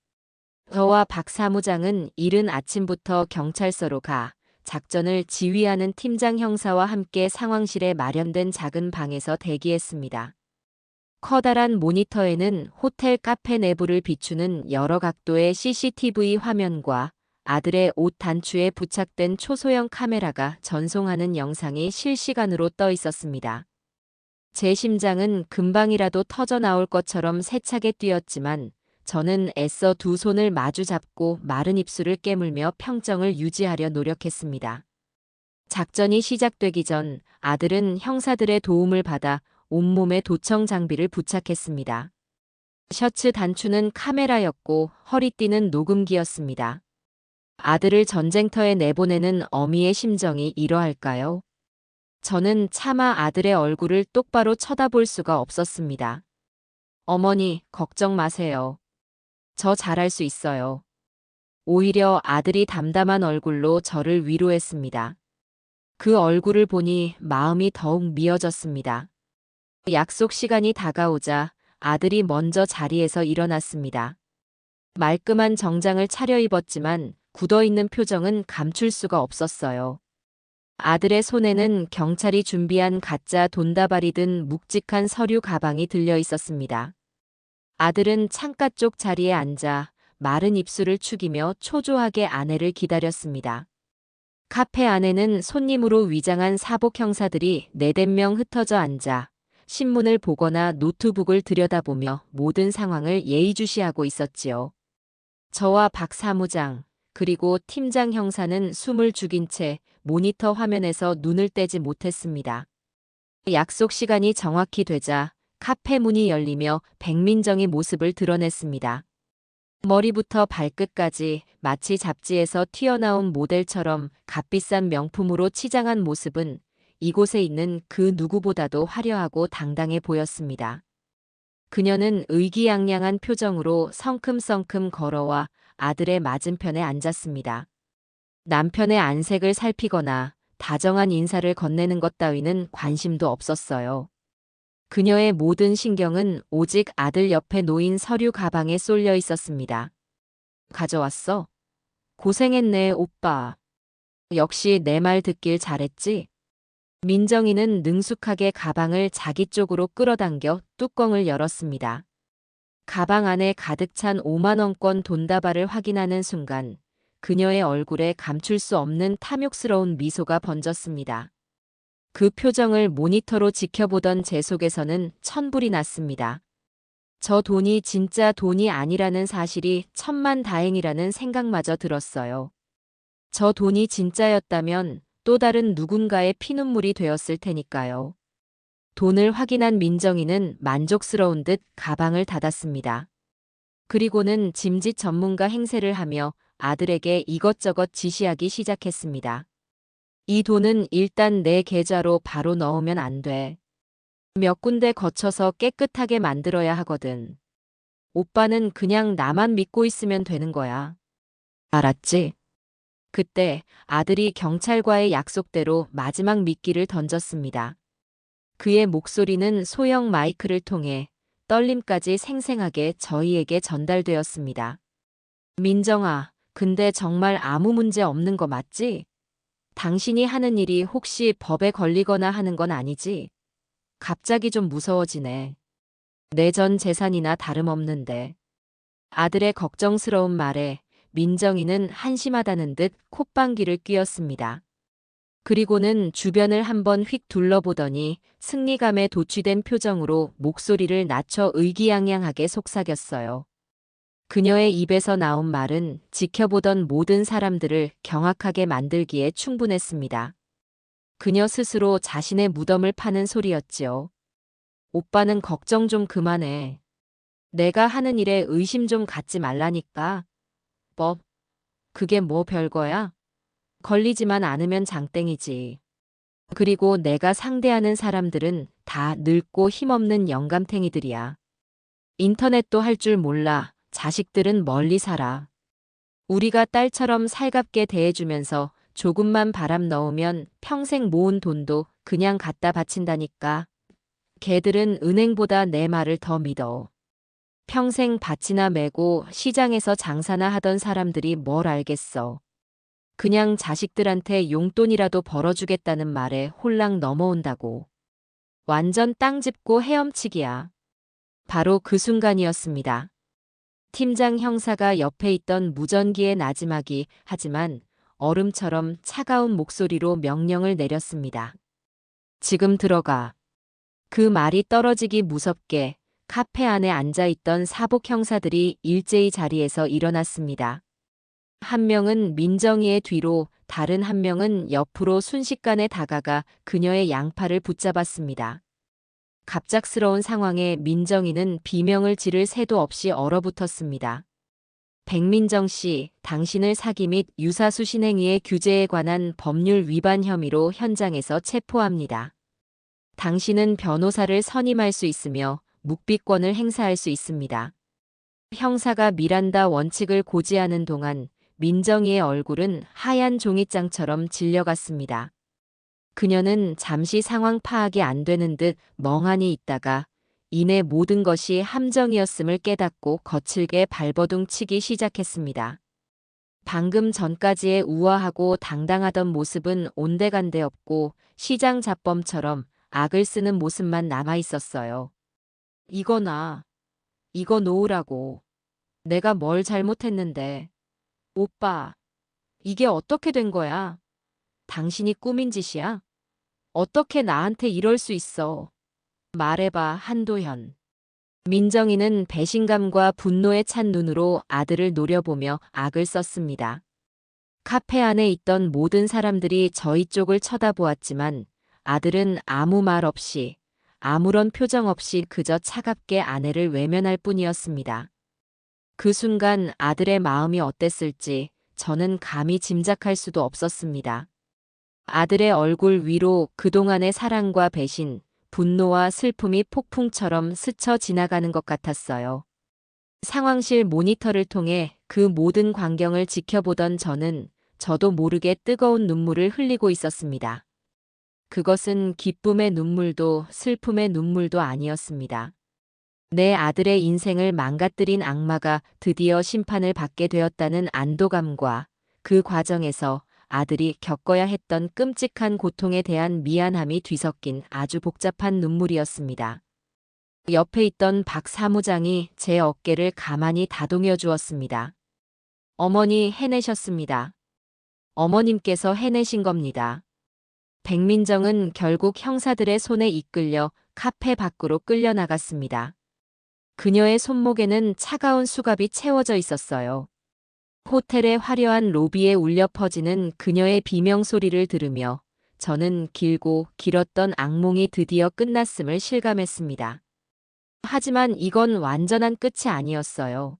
저와 박 사무장은 이른 아침부터 경찰서로 가 작전을 지휘하는 팀장 형사와 함께 상황실에 마련된 작은 방에서 대기했습니다. 커다란 모니터에는 호텔 카페 내부를 비추는 여러 각도의 CCTV 화면과 아들의 옷 단추에 부착된 초소형 카메라가 전송하는 영상이 실시간으로 떠 있었습니다. 제 심장은 금방이라도 터져 나올 것처럼 세차게 뛰었지만 저는 애써 두 손을 마주 잡고 마른 입술을 깨물며 평정을 유지하려 노력했습니다. 작전이 시작되기 전 아들은 형사들의 도움을 받아 온몸에 도청 장비를 부착했습니다. 셔츠 단추는 카메라였고 허리띠는 녹음기였습니다. 아들을 전쟁터에 내보내는 어미의 심정이 이러할까요? 저는 차마 아들의 얼굴을 똑바로 쳐다볼 수가 없었습니다. 어머니, 걱정 마세요. 저 잘할 수 있어요. 오히려 아들이 담담한 얼굴로 저를 위로했습니다. 그 얼굴을 보니 마음이 더욱 미어졌습니다. 약속 시간이 다가오자 아들이 먼저 자리에서 일어났습니다. 말끔한 정장을 차려입었지만 굳어있는 표정은 감출 수가 없었어요. 아들의 손에는 경찰이 준비한 가짜 돈다발이 든 묵직한 서류 가방이 들려 있었습니다. 아들은 창가 쪽 자리에 앉아 마른 입술을 축이며 초조하게 아내를 기다렸습니다. 카페 안에는 손님으로 위장한 사복 형사들이 네댓 명 흩어져 앉아 신문을 보거나 노트북을 들여다보며 모든 상황을 예의주시하고 있었지요. 저와 박 사무장, 그리고 팀장 형사는 숨을 죽인 채 모니터 화면에서 눈을 떼지 못했습니다. 약속 시간이 정확히 되자 카페 문이 열리며 백민정이 모습을 드러냈습니다. 머리부터 발끝까지 마치 잡지에서 튀어나온 모델처럼 값비싼 명품으로 치장한 모습은 이곳에 있는 그 누구보다도 화려하고 당당해 보였습니다. 그녀는 의기양양한 표정으로 성큼성큼 걸어와 아들의 맞은편에 앉았습니다. 남편의 안색을 살피거나 다정한 인사를 건네는 것 따위는 관심도 없었어요. 그녀의 모든 신경은 오직 아들 옆에 놓인 서류 가방에 쏠려 있었습니다. 가져왔어? 고생했네, 오빠. 역시 내 말 듣길 잘했지? 민정이는 능숙하게 가방을 자기 쪽으로 끌어당겨 뚜껑을 열었습니다. 가방 안에 가득 찬 5만 원권 돈다발을 확인하는 순간 그녀의 얼굴에 감출 수 없는 탐욕스러운 미소가 번졌습니다. 그 표정을 모니터로 지켜보던 제 속에서는 천불이 났습니다. 저 돈이 진짜 돈이 아니라는 사실이 천만다행이라는 생각마저 들었어요. 저 돈이 진짜였다면 또 다른 누군가의 피눈물이 되었을 테니까요. 돈을 확인한 민정이는 만족스러운 듯 가방을 닫았습니다. 그리고는 짐짓 전문가 행세를 하며 아들에게 이것저것 지시하기 시작했습니다. 이 돈은 일단 내 계좌로 바로 넣으면 안 돼. 몇 군데 거쳐서 깨끗하게 만들어야 하거든. 오빠는 그냥 나만 믿고 있으면 되는 거야. 알았지? 그때 아들이 경찰과의 약속대로 마지막 미끼를 던졌습니다. 그의 목소리는 소형 마이크를 통해 떨림까지 생생하게 저희에게 전달되었습니다. 민정아, 근데 정말 아무 문제 없는 거 맞지? 당신이 하는 일이 혹시 법에 걸리거나 하는 건 아니지? 갑자기 좀 무서워지네. 내 전 재산이나 다름없는데. 아들의 걱정스러운 말에 민정이는 한심하다는 듯 콧방귀를 뀌었습니다. 그리고는 주변을 한번 휙 둘러보더니 승리감에 도취된 표정으로 목소리를 낮춰 의기양양하게 속삭였어요. 그녀의 입에서 나온 말은 지켜보던 모든 사람들을 경악하게 만들기에 충분했습니다. 그녀 스스로 자신의 무덤을 파는 소리였지요. 오빠는 걱정 좀 그만해. 내가 하는 일에 의심 좀 갖지 말라니까. 뭐, 그게 뭐 별거야? 걸리지만 않으면 장땡이지. 그리고 내가 상대하는 사람들은 다 늙고 힘없는 영감탱이들이야. 인터넷도 할 줄 몰라. 자식들은 멀리 살아. 우리가 딸처럼 살갑게 대해주면서 조금만 바람 넣으면 평생 모은 돈도 그냥 갖다 바친다니까. 걔들은 은행보다 내 말을 더 믿어. 평생 밭이나 메고 시장에서 장사나 하던 사람들이 뭘 알겠어. 그냥 자식들한테 용돈이라도 벌어주겠다는 말에 홀랑 넘어온다고. 완전 땅 짚고 헤엄치기야. 바로 그 순간이었습니다. 팀장 형사가 옆에 있던 무전기에 나지막이 하지만 얼음처럼 차가운 목소리로 명령을 내렸습니다. 지금 들어가. 그 말이 떨어지기 무섭게 카페 안에 앉아있던 사복 형사들이 일제히 자리에서 일어났습니다. 한 명은 민정이의 뒤로, 다른 한 명은 옆으로 순식간에 다가가 그녀의 양팔을 붙잡았습니다. 갑작스러운 상황에 민정이는 비명을 지를 새도 없이 얼어붙었습니다. 백민정 씨, 당신을 사기 및 유사수신 행위의 규제에 관한 법률 위반 혐의로 현장에서 체포합니다. 당신은 변호사를 선임할 수 있으며 묵비권을 행사할 수 있습니다. 형사가 미란다 원칙을 고지하는 동안 민정이의 얼굴은 하얀 종이장처럼 질려갔습니다. 그녀는 잠시 상황 파악이 안 되는 듯 멍하니 있다가 이내 모든 것이 함정이었음을 깨닫고 거칠게 발버둥 치기 시작했습니다. 방금 전까지의 우아하고 당당하던 모습은 온데간데 없고 시장 잡범처럼 악을 쓰는 모습만 남아 있었어요. 이거 이거 놓으라고. 내가 뭘 잘못했는데. 오빠, 이게 어떻게 된 거야? 당신이 꾸민 짓이야? 어떻게 나한테 이럴 수 있어? 말해봐, 한도현. 민정이는 배신감과 분노에 찬 눈으로 아들을 노려보며 악을 썼습니다. 카페 안에 있던 모든 사람들이 저희 쪽을 쳐다보았지만 아들은 아무 말 없이, 아무런 표정 없이 그저 차갑게 아내를 외면할 뿐이었습니다. 그 순간 아들의 마음이 어땠을지 저는 감히 짐작할 수도 없었습니다. 아들의 얼굴 위로 그동안의 사랑과 배신, 분노와 슬픔이 폭풍처럼 스쳐 지나가는 것 같았어요. 상황실 모니터를 통해 그 모든 광경을 지켜보던 저도 모르게 뜨거운 눈물을 흘리고 있었습니다. 그것은 기쁨의 눈물도 슬픔의 눈물도 아니었습니다. 내 아들의 인생을 망가뜨린 악마가 드디어 심판을 받게 되었다는 안도감과 그 과정에서 아들이 겪어야 했던 끔찍한 고통에 대한 미안함이 뒤섞인 아주 복잡한 눈물이었습니다. 옆에 있던 박 사무장이 제 어깨를 가만히 다독여 주었습니다. 어머니 해내셨습니다. 어머님께서 해내신 겁니다. 백민정은 결국 형사들의 손에 이끌려 카페 밖으로 끌려나갔습니다. 그녀의 손목에는 차가운 수갑이 채워져 있었어요. 호텔의 화려한 로비에 울려 퍼지는 그녀의 비명소리를 들으며 저는 길고 길었던 악몽이 드디어 끝났음을 실감했습니다. 하지만 이건 완전한 끝이 아니었어요.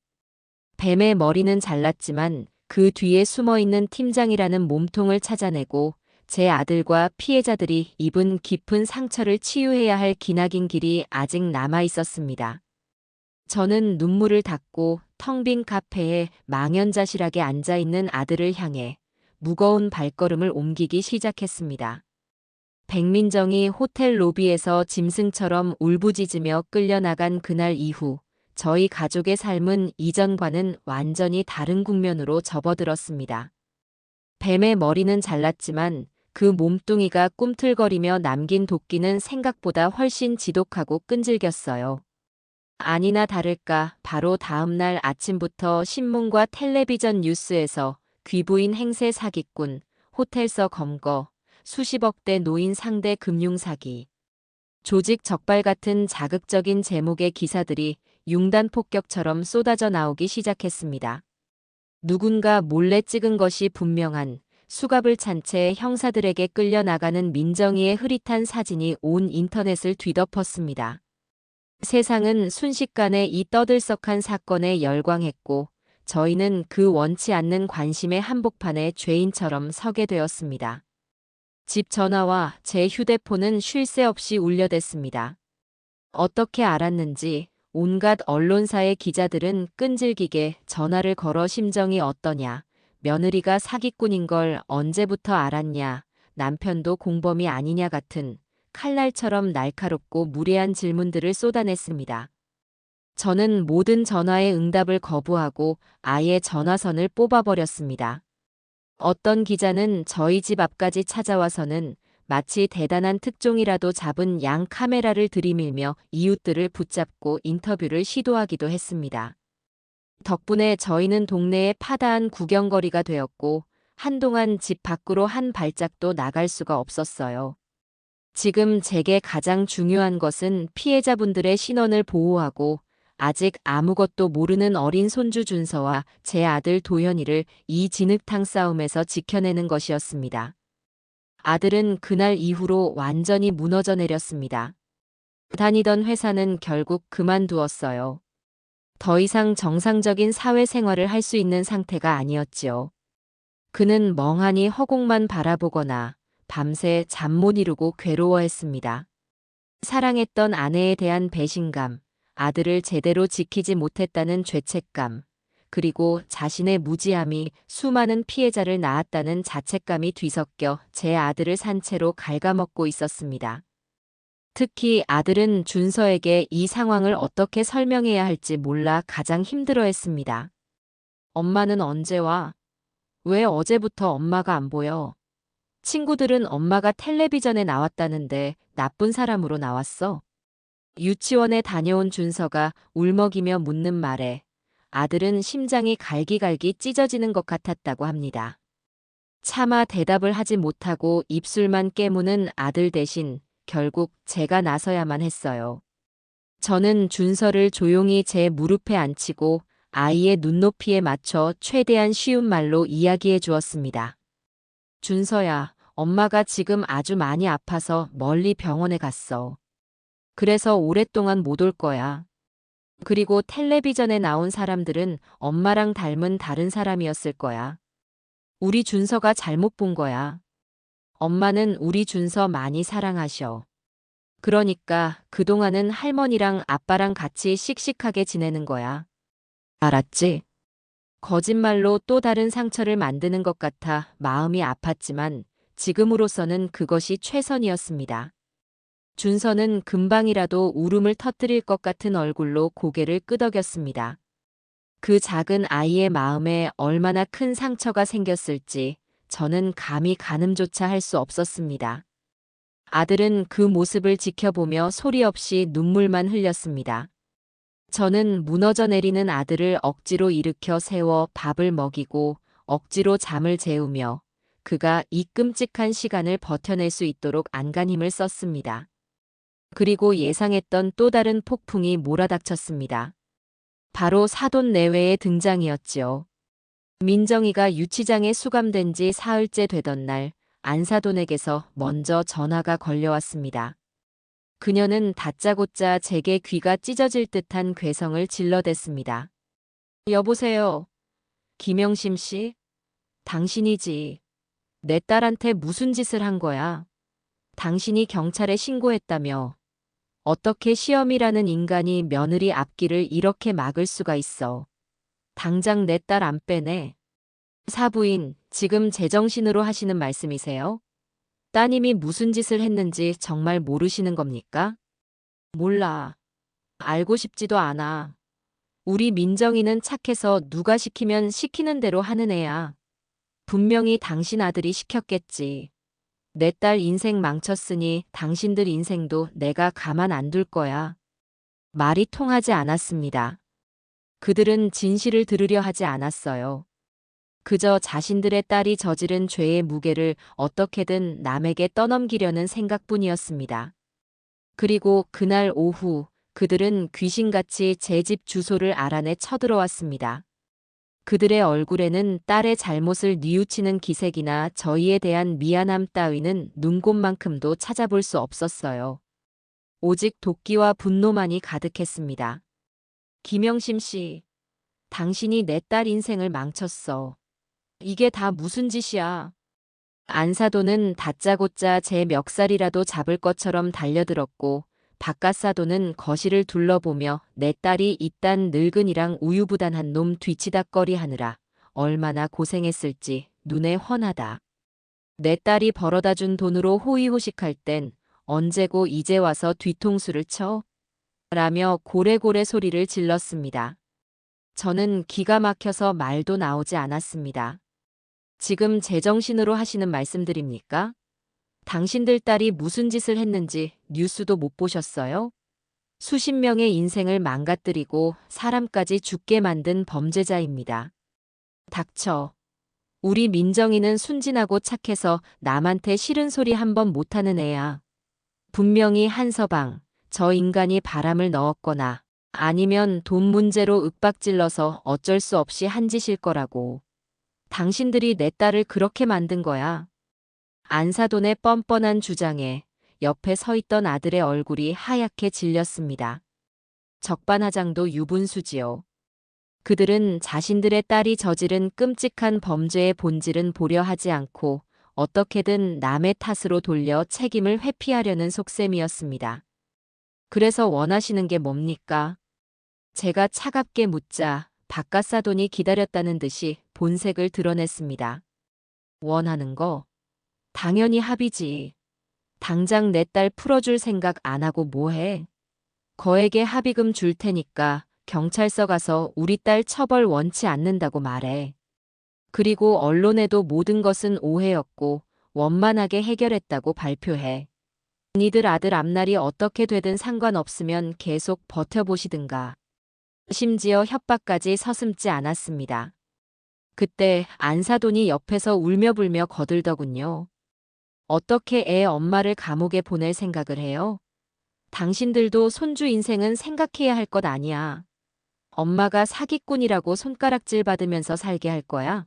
뱀의 머리는 잘랐지만 그 뒤에 숨어있는 팀장이라는 몸통을 찾아내고 제 아들과 피해자들이 입은 깊은 상처를 치유해야 할 기나긴 길이 아직 남아 있었습니다. 저는 눈물을 닦고 텅 빈 카페에 망연자실하게 앉아있는 아들을 향해 무거운 발걸음을 옮기기 시작했습니다. 백민정이 호텔 로비에서 짐승처럼 울부짖으며 끌려나간 그날 이후 저희 가족의 삶은 이전과는 완전히 다른 국면으로 접어들었습니다. 뱀의 머리는 잘랐지만 그 몸뚱이가 꿈틀거리며 남긴 도끼는 생각보다 훨씬 지독하고 끈질겼어요. 아니나 다를까 바로 다음 날 아침부터 신문과 텔레비전 뉴스에서 귀부인 행세 사기꾼, 호텔서 검거, 수십억대 노인 상대 금융사기, 조직 적발 같은 자극적인 제목의 기사들이 융단 폭격처럼 쏟아져 나오기 시작했습니다. 누군가 몰래 찍은 것이 분명한 수갑을 찬 채 형사들에게 끌려나가는 민정이의 흐릿한 사진이 온 인터넷을 뒤덮었습니다. 세상은 순식간에 이 떠들썩한 사건에 열광했고 저희는 그 원치 않는 관심의 한복판에 죄인처럼 서게 되었습니다. 집 전화와 제 휴대폰은 쉴 새 없이 울려댔습니다. 어떻게 알았는지 온갖 언론사의 기자들은 끈질기게 전화를 걸어 심정이 어떠냐, 며느리가 사기꾼인 걸 언제부터 알았냐, 남편도 공범이 아니냐 같은 칼날처럼 날카롭고 무례한 질문들을 쏟아냈습니다. 저는 모든 전화의 응답을 거부하고 아예 전화선을 뽑아버렸습니다. 어떤 기자는 저희 집 앞까지 찾아와서는 마치 대단한 특종이라도 잡은 양 카메라를 들이밀며 이웃들을 붙잡고 인터뷰를 시도하기도 했습니다. 덕분에 저희는 동네의 파다한 구경거리가 되었고 한동안 집 밖으로 한 발짝도 나갈 수가 없었어요. 지금 제게 가장 중요한 것은 피해자분들의 신원을 보호하고 아직 아무것도 모르는 어린 손주 준서와 제 아들 도현이를 이 진흙탕 싸움에서 지켜내는 것이었습니다. 아들은 그날 이후로 완전히 무너져 내렸습니다. 다니던 회사는 결국 그만두었어요. 더 이상 정상적인 사회생활을 할 수 있는 상태가 아니었지요. 그는 멍하니 허공만 바라보거나 밤새 잠 못 이루고 괴로워했습니다. 사랑했던 아내에 대한 배신감, 아들을 제대로 지키지 못했다는 죄책감, 그리고 자신의 무지함이 수많은 피해자를 낳았다는 자책감이 뒤섞여 제 아들을 산채로 갉아먹고 있었습니다. 특히 아들은 준서에게 이 상황을 어떻게 설명해야 할지 몰라 가장 힘들어했습니다. 엄마는 언제 와? 왜 어제부터 엄마가 안 보여? 친구들은 엄마가 텔레비전에 나왔다는데 나쁜 사람으로 나왔어? 유치원에 다녀온 준서가 울먹이며 묻는 말에 아들은 심장이 갈기갈기 찢어지는 것 같았다고 합니다. 차마 대답을 하지 못하고 입술만 깨무는 아들 대신 결국 제가 나서야만 했어요. 저는 준서를 조용히 제 무릎에 앉히고 아이의 눈높이에 맞춰 최대한 쉬운 말로 이야기해 주었습니다. 준서야, 엄마가 지금 아주 많이 아파서 멀리 병원에 갔어. 그래서 오랫동안 못 올 거야. 그리고 텔레비전에 나온 사람들은 엄마랑 닮은 다른 사람이었을 거야. 우리 준서가 잘못 본 거야. 엄마는 우리 준서 많이 사랑하셔. 그러니까 그동안은 할머니랑 아빠랑 같이 씩씩하게 지내는 거야. 알았지? 거짓말로 또 다른 상처를 만드는 것 같아 마음이 아팠지만 지금으로서는 그것이 최선이었습니다. 준서는 금방이라도 울음을 터뜨릴 것 같은 얼굴로 고개를 끄덕였습니다. 그 작은 아이의 마음에 얼마나 큰 상처가 생겼을지 저는 감히 가늠조차 할 수 없었습니다. 아들은 그 모습을 지켜보며 소리 없이 눈물만 흘렸습니다. 저는 무너져 내리는 아들을 억지로 일으켜 세워 밥을 먹이고 억지로 잠을 재우며 그가 이 끔찍한 시간을 버텨낼 수 있도록 안간힘을 썼습니다. 그리고 예상했던 또 다른 폭풍이 몰아닥쳤습니다. 바로 사돈 내외의 등장이었지요. 민정이가 유치장에 수감된 지 사흘째 되던 날 안사돈에게서 먼저 전화가 걸려왔습니다. 그녀는 다짜고짜 제게 귀가 찢어질 듯한 괴성을 질러댔습니다. 여보세요. 김영심 씨? 당신이지. 내 딸한테 무슨 짓을 한 거야? 당신이 경찰에 신고했다며. 어떻게 시험이라는 인간이 며느리 앞길을 이렇게 막을 수가 있어. 당장 내 딸 안 빼내. 사부인, 지금 제정신으로 하시는 말씀이세요? 따님이 무슨 짓을 했는지 정말 모르시는 겁니까? 몰라. 알고 싶지도 않아. 우리 민정이는 착해서 누가 시키면 시키는 대로 하는 애야. 분명히 당신 아들이 시켰겠지. 내 딸 인생 망쳤으니 당신들 인생도 내가 가만 안 둘 거야. 말이 통하지 않았습니다. 그들은 진실을 들으려 하지 않았어요. 그저 자신들의 딸이 저지른 죄의 무게를 어떻게든 남에게 떠넘기려는 생각뿐이었습니다. 그리고 그날 오후 그들은 귀신같이 제 집 주소를 알아내 쳐들어왔습니다. 그들의 얼굴에는 딸의 잘못을 뉘우치는 기색이나 저희에 대한 미안함 따위는 눈곱만큼도 찾아볼 수 없었어요. 오직 도끼와 분노만이 가득했습니다. 김영심 씨, 당신이 내 딸 인생을 망쳤어. 이게 다 무슨 짓이야? 안사돈은 다짜고짜 제 멱살이라도 잡을 것처럼 달려들었고 바깥사돈은 거실을 둘러보며 내 딸이 이딴 늙은이랑 우유부단한 놈 뒤치다꺼리 하느라 얼마나 고생했을지 눈에 훤하다. 내 딸이 벌어다 준 돈으로 호의호식할 땐 언제고 이제 와서 뒤통수를 쳐? 라며 고래고래 소리를 질렀습니다. 저는 기가 막혀서 말도 나오지 않았습니다. 지금 제정신으로 하시는 말씀들입니까? 당신들 딸이 무슨 짓을 했는지 뉴스도 못 보셨어요? 수십 명의 인생을 망가뜨리고 사람까지 죽게 만든 범죄자입니다. 닥쳐. 우리 민정이는 순진하고 착해서 남한테 싫은 소리 한 번 못하는 애야. 분명히 한서방, 저 인간이 바람을 넣었거나 아니면 돈 문제로 윽박질러서 어쩔 수 없이 한 짓일 거라고. 당신들이 내 딸을 그렇게 만든 거야. 안사돈의 뻔뻔한 주장에 옆에 서 있던 아들의 얼굴이 하얗게 질렸습니다. 적반하장도 유분수지요. 그들은 자신들의 딸이 저지른 끔찍한 범죄의 본질은 보려 하지 않고 어떻게든 남의 탓으로 돌려 책임을 회피하려는 속셈이었습니다. 그래서 원하시는 게 뭡니까? 제가 차갑게 묻자 박가사돈이 기다렸다는 듯이 본색을 드러냈습니다. 원하는 거? 당연히 합의지. 당장 내 딸 풀어줄 생각 안 하고 뭐해? 거액의 합의금 줄 테니까 경찰서 가서 우리 딸 처벌 원치 않는다고 말해. 그리고 언론에도 모든 것은 오해였고 원만하게 해결했다고 발표해. 니들 아들 앞날이 어떻게 되든 상관없으면 계속 버텨보시든가. 심지어 협박까지 서슴지 않았습니다. 그때 안사돈이 옆에서 울며불며 거들더군요. 어떻게 애 엄마를 감옥에 보낼 생각을 해요? 당신들도 손주 인생은 생각해야 할 것 아니야. 엄마가 사기꾼이라고 손가락질 받으면서 살게 할 거야?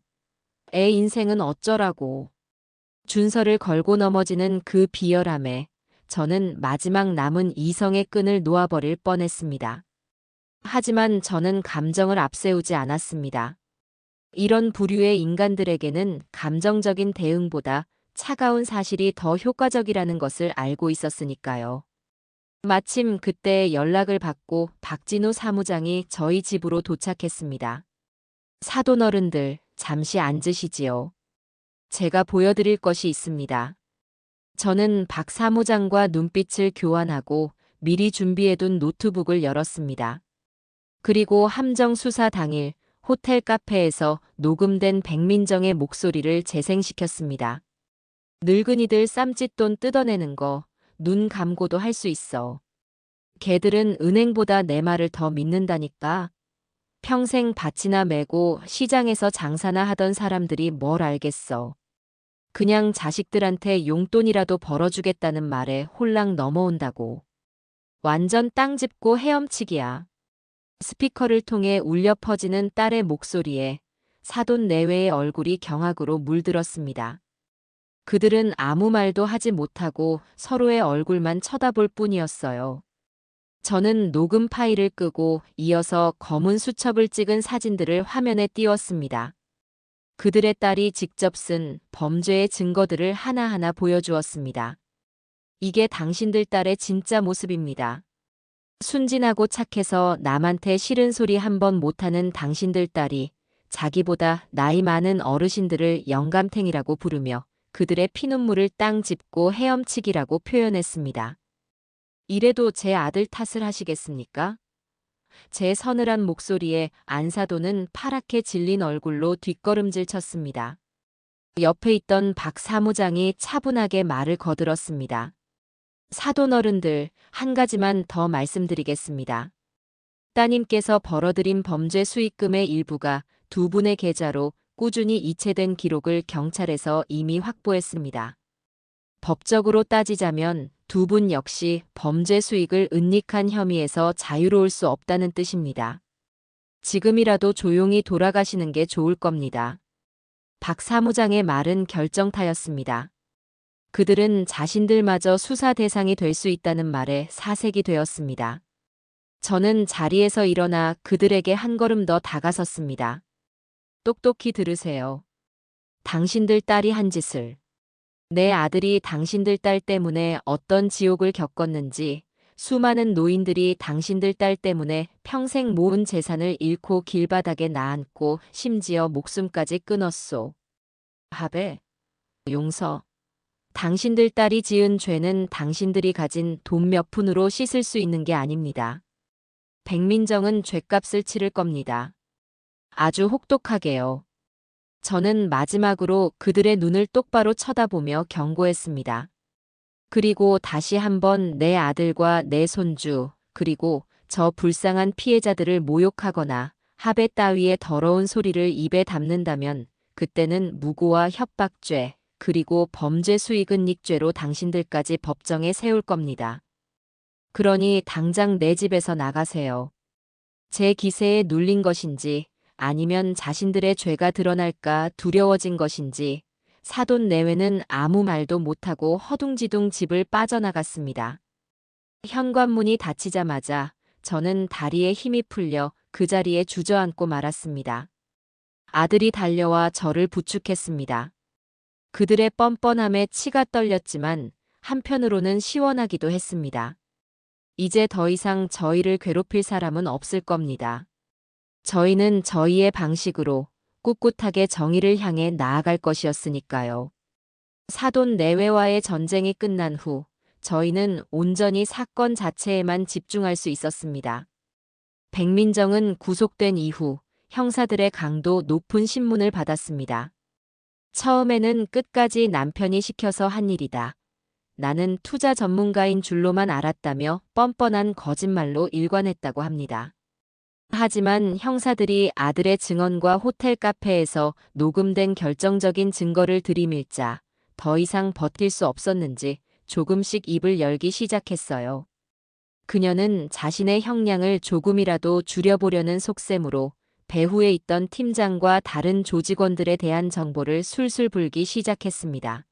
애 인생은 어쩌라고. 준서를 걸고 넘어지는 그 비열함에 저는 마지막 남은 이성의 끈을 놓아버릴 뻔했습니다. 하지만 저는 감정을 앞세우지 않았습니다. 이런 부류의 인간들에게는 감정적인 대응보다 차가운 사실이 더 효과적이라는 것을 알고 있었으니까요. 마침 그때 연락을 받고 박진우 사무장이 저희 집으로 도착했습니다. 사돈 어른들, 잠시 앉으시지요. 제가 보여드릴 것이 있습니다. 저는 박 사무장과 눈빛을 교환하고 미리 준비해둔 노트북을 열었습니다. 그리고 함정 수사 당일 호텔 카페에서 녹음된 백민정의 목소리를 재생시켰습니다. 늙은이들 쌈짓돈 뜯어내는 거 눈 감고도 할 수 있어. 걔들은 은행보다 내 말을 더 믿는다니까. 평생 밭이나 메고 시장에서 장사나 하던 사람들이 뭘 알겠어. 그냥 자식들한테 용돈이라도 벌어주겠다는 말에 홀랑 넘어온다고. 완전 땅 짚고 헤엄치기야. 스피커를 통해 울려 퍼지는 딸의 목소리에 사돈 내외의 얼굴이 경악으로 물들었습니다. 그들은 아무 말도 하지 못하고 서로의 얼굴만 쳐다볼 뿐이었어요. 저는 녹음 파일을 끄고 이어서 검은 수첩을 찍은 사진들을 화면에 띄웠습니다. 그들의 딸이 직접 쓴 범죄의 증거들을 하나하나 보여주었습니다. 이게 당신들 딸의 진짜 모습입니다. 순진하고 착해서 남한테 싫은 소리 한 번 못하는 당신들 딸이 자기보다 나이 많은 어르신들을 영감탱이라고 부르며 그들의 피눈물을 땅 짚고 헤엄치기라고 표현했습니다. 이래도 제 아들 탓을 하시겠습니까? 제 서늘한 목소리에 안사돈은 파랗게 질린 얼굴로 뒷걸음질 쳤습니다. 옆에 있던 박 사무장이 차분하게 말을 거들었습니다. 사돈 어른들, 한 가지만 더 말씀드리겠습니다. 따님께서 벌어들인 범죄 수익금의 일부가 두 분의 계좌로 꾸준히 이체된 기록을 경찰에서 이미 확보했습니다. 법적으로 따지자면 두 분 역시 범죄 수익을 은닉한 혐의에서 자유로울 수 없다는 뜻입니다. 지금이라도 조용히 돌아가시는 게 좋을 겁니다. 박 사무장의 말은 결정타였습니다. 그들은 자신들마저 수사 대상이 될 수 있다는 말에 사색이 되었습니다. 저는 자리에서 일어나 그들에게 한 걸음 더 다가섰습니다. 똑똑히 들으세요. 당신들 딸이 한 짓을. 내 아들이 당신들 딸 때문에 어떤 지옥을 겪었는지, 수많은 노인들이 당신들 딸 때문에 평생 모은 재산을 잃고 길바닥에 나앉고 심지어 목숨까지 끊었소. 합의, 용서. 당신들 딸이 지은 죄는 당신들이 가진 돈 몇 푼으로 씻을 수 있는 게 아닙니다. 백민정은 죗값을 치를 겁니다. 아주 혹독하게요. 저는 마지막으로 그들의 눈을 똑바로 쳐다보며 경고했습니다. 그리고 다시 한번 내 아들과 내 손주, 그리고 저 불쌍한 피해자들을 모욕하거나 합의 따위의 더러운 소리를 입에 담는다면 그때는 무고와 협박죄, 그리고 범죄 수익은닉죄로 당신들까지 법정에 세울 겁니다. 그러니 당장 내 집에서 나가세요. 제 기세에 눌린 것인지 아니면 자신들의 죄가 드러날까 두려워진 것인지 사돈 내외는 아무 말도 못하고 허둥지둥 집을 빠져나갔습니다. 현관문이 닫히자마자 저는 다리에 힘이 풀려 그 자리에 주저앉고 말았습니다. 아들이 달려와 저를 부축했습니다. 그들의 뻔뻔함에 치가 떨렸지만 한편으로는 시원하기도 했습니다. 이제 더 이상 저희를 괴롭힐 사람은 없을 겁니다. 저희는 저희의 방식으로 꿋꿋하게 정의를 향해 나아갈 것이었으니까요. 사돈 내외와의 전쟁이 끝난 후 저희는 온전히 사건 자체에만 집중할 수 있었습니다. 백민정은 구속된 이후 형사들의 강도 높은 신문을 받았습니다. 처음에는 끝까지 남편이 시켜서 한 일이다. 나는 투자 전문가인 줄로만 알았다며 뻔뻔한 거짓말로 일관했다고 합니다. 하지만 형사들이 아들의 증언과 호텔 카페에서 녹음된 결정적인 증거를 들이밀자 더 이상 버틸 수 없었는지 조금씩 입을 열기 시작했어요. 그녀는 자신의 형량을 조금이라도 줄여보려는 속셈으로 배후에 있던 팀장과 다른 조직원들에 대한 정보를 술술 불기 시작했습니다.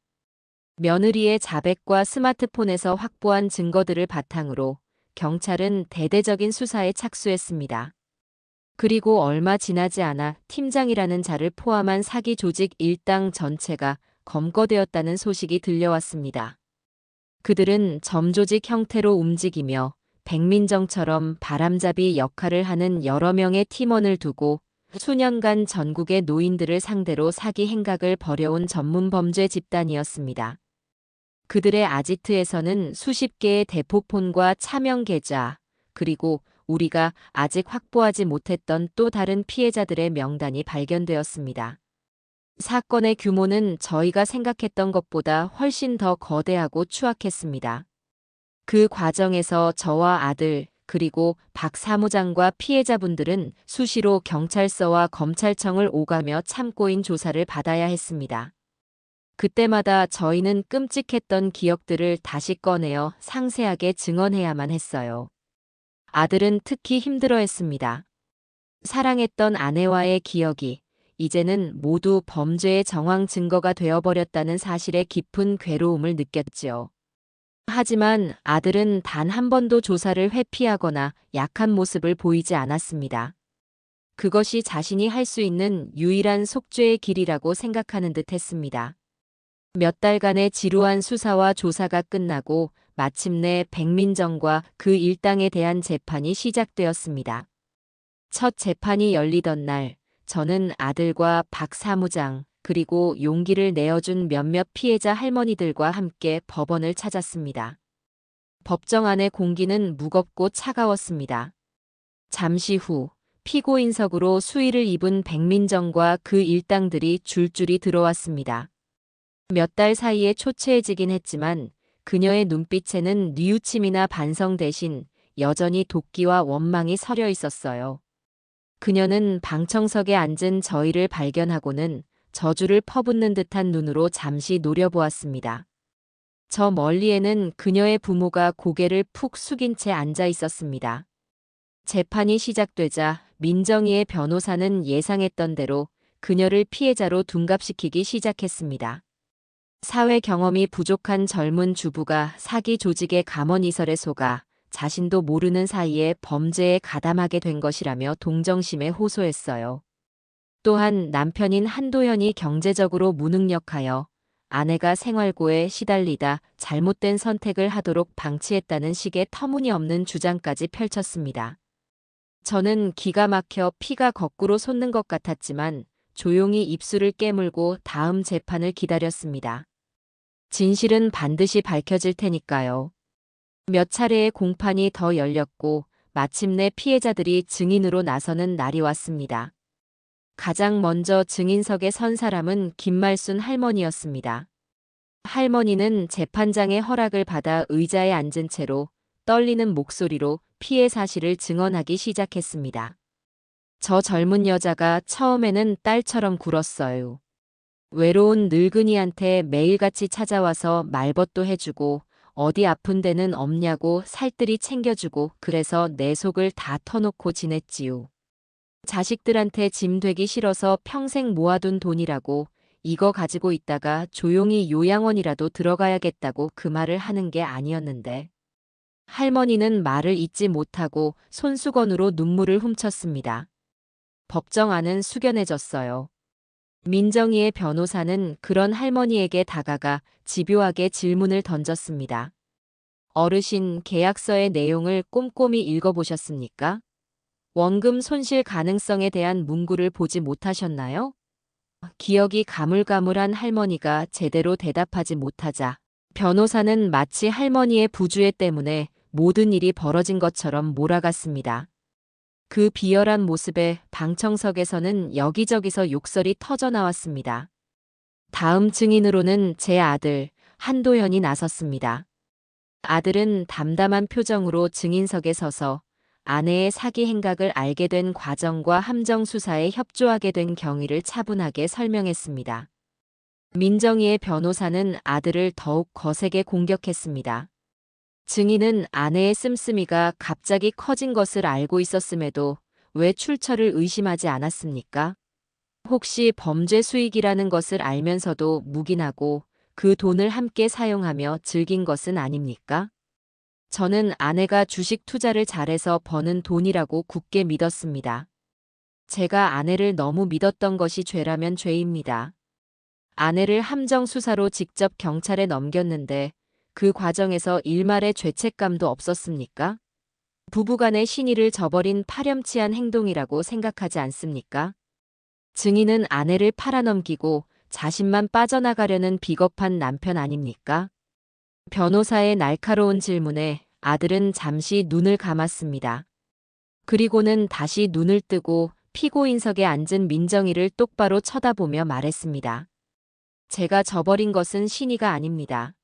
며느리의 자백과 스마트폰에서 확보한 증거들을 바탕으로 경찰은 대대적인 수사에 착수했습니다. 그리고 얼마 지나지 않아 팀장이라는 자를 포함한 사기 조직 일당 전체가 검거되었다는 소식이 들려왔습니다. 그들은 점조직 형태로 움직이며 백민정처럼 바람잡이 역할을 하는 여러 명의 팀원을 두고 수년간 전국의 노인들을 상대로 사기 행각을 벌여온 전문 범죄 집단이었습니다. 그들의 아지트에서는 수십 개의 대포폰과 차명 계좌, 그리고 우리가 아직 확보하지 못했던 또 다른 피해자들의 명단이 발견되었습니다. 사건의 규모는 저희가 생각했던 것보다 훨씬 더 거대하고 추악했습니다. 그 과정에서 저와 아들, 그리고 박 사무장과 피해자분들은 수시로 경찰서와 검찰청을 오가며 참고인 조사를 받아야 했습니다. 그때마다 저희는 끔찍했던 기억들을 다시 꺼내어 상세하게 증언해야만 했어요. 아들은 특히 힘들어했습니다. 사랑했던 아내와의 기억이 이제는 모두 범죄의 정황 증거가 되어버렸다는 사실에 깊은 괴로움을 느꼈지요. 하지만 아들은 단 한 번도 조사를 회피하거나 약한 모습을 보이지 않았습니다. 그것이 자신이 할 수 있는 유일한 속죄의 길이라고 생각하는 듯 했습니다. 몇 달간의 지루한 수사와 조사가 끝나고 마침내 백민정과 그 일당에 대한 재판이 시작되었습니다. 첫 재판이 열리던 날, 저는 아들과 박 사무장, 그리고 용기를 내어준 몇몇 피해자 할머니들과 함께 법원을 찾았습니다. 법정 안의 공기는 무겁고 차가웠습니다. 잠시 후 피고인석으로 수의를 입은 백민정과 그 일당들이 줄줄이 들어왔습니다. 몇 달 사이에 초췌해지긴 했지만 그녀의 눈빛에는 뉘우침이나 반성 대신 여전히 도끼와 원망이 서려 있었어요. 그녀는 방청석에 앉은 저희를 발견하고는 저주를 퍼붓는 듯한 눈으로 잠시 노려보았습니다. 저 멀리에는 그녀의 부모가 고개를 푹 숙인 채 앉아 있었습니다. 재판이 시작되자 민정이의 변호사는 예상했던 대로 그녀를 피해자로 둔갑시키기 시작했습니다. 사회 경험이 부족한 젊은 주부가 사기 조직의 감언이설에 속아 자신도 모르는 사이에 범죄에 가담하게 된 것이라며 동정심에 호소했어요. 또한 남편인 한도현이 경제적으로 무능력하여 아내가 생활고에 시달리다 잘못된 선택을 하도록 방치했다는 식의 터무니없는 주장까지 펼쳤습니다. 저는 기가 막혀 피가 거꾸로 솟는 것 같았지만 조용히 입술을 깨물고 다음 재판을 기다렸습니다. 진실은 반드시 밝혀질 테니까요. 몇 차례의 공판이 더 열렸고 마침내 피해자들이 증인으로 나서는 날이 왔습니다. 가장 먼저 증인석에 선 사람은 김말순 할머니였습니다. 할머니는 재판장의 허락을 받아 의자에 앉은 채로 떨리는 목소리로 피해 사실을 증언하기 시작했습니다. 저 젊은 여자가 처음에는 딸처럼 굴었어요. 외로운 늙은이한테 매일같이 찾아와서 말벗도 해주고 어디 아픈 데는 없냐고 살뜰히 챙겨주고 그래서 내 속을 다 터놓고 지냈지요. 자식들한테 짐 되기 싫어서 평생 모아둔 돈이라고 이거 가지고 있다가 조용히 요양원이라도 들어가야겠다고 그 말을 하는 게 아니었는데. 할머니는 말을 잇지 못하고 손수건으로 눈물을 훔쳤습니다. 법정 안은 숙연해졌어요. 민정이의 변호사는 그런 할머니에게 다가가 집요하게 질문을 던졌습니다. 어르신, 계약서의 내용을 꼼꼼히 읽어보셨습니까? 원금 손실 가능성에 대한 문구를 보지 못하셨나요? 기억이 가물가물한 할머니가 제대로 대답하지 못하자 변호사는 마치 할머니의 부주의 때문에 모든 일이 벌어진 것처럼 몰아갔습니다. 그 비열한 모습에 방청석에서는 여기저기서 욕설이 터져나왔습니다. 다음 증인으로는 제 아들 한도현이 나섰습니다. 아들은 담담한 표정으로 증인석에 서서 아내의 사기 행각을 알게 된 과정과 함정 수사에 협조하게 된 경위를 차분하게 설명했습니다. 민정이의 변호사는 아들을 더욱 거세게 공격했습니다. 증인은 아내의 씀씀이가 갑자기 커진 것을 알고 있었음에도 왜 출처를 의심하지 않았습니까? 혹시 범죄 수익이라는 것을 알면서도 묵인하고 그 돈을 함께 사용하며 즐긴 것은 아닙니까? 저는 아내가 주식 투자를 잘해서 버는 돈이라고 굳게 믿었습니다. 제가 아내를 너무 믿었던 것이 죄라면 죄입니다. 아내를 함정 수사로 직접 경찰에 넘겼는데 그 과정에서 일말의 죄책감도 없었습니까? 부부간의 신의를 저버린 파렴치한 행동이라고 생각하지 않습니까? 증인은 아내를 팔아넘기고 자신만 빠져나가려는 비겁한 남편 아닙니까? 변호사의 날카로운 질문에 아들은 잠시 눈을 감았습니다. 그리고는 다시 눈을 뜨고 피고인석에 앉은 민정이를 똑바로 쳐다보며 말했습니다. 제가 저버린 것은 신의가 아닙니다.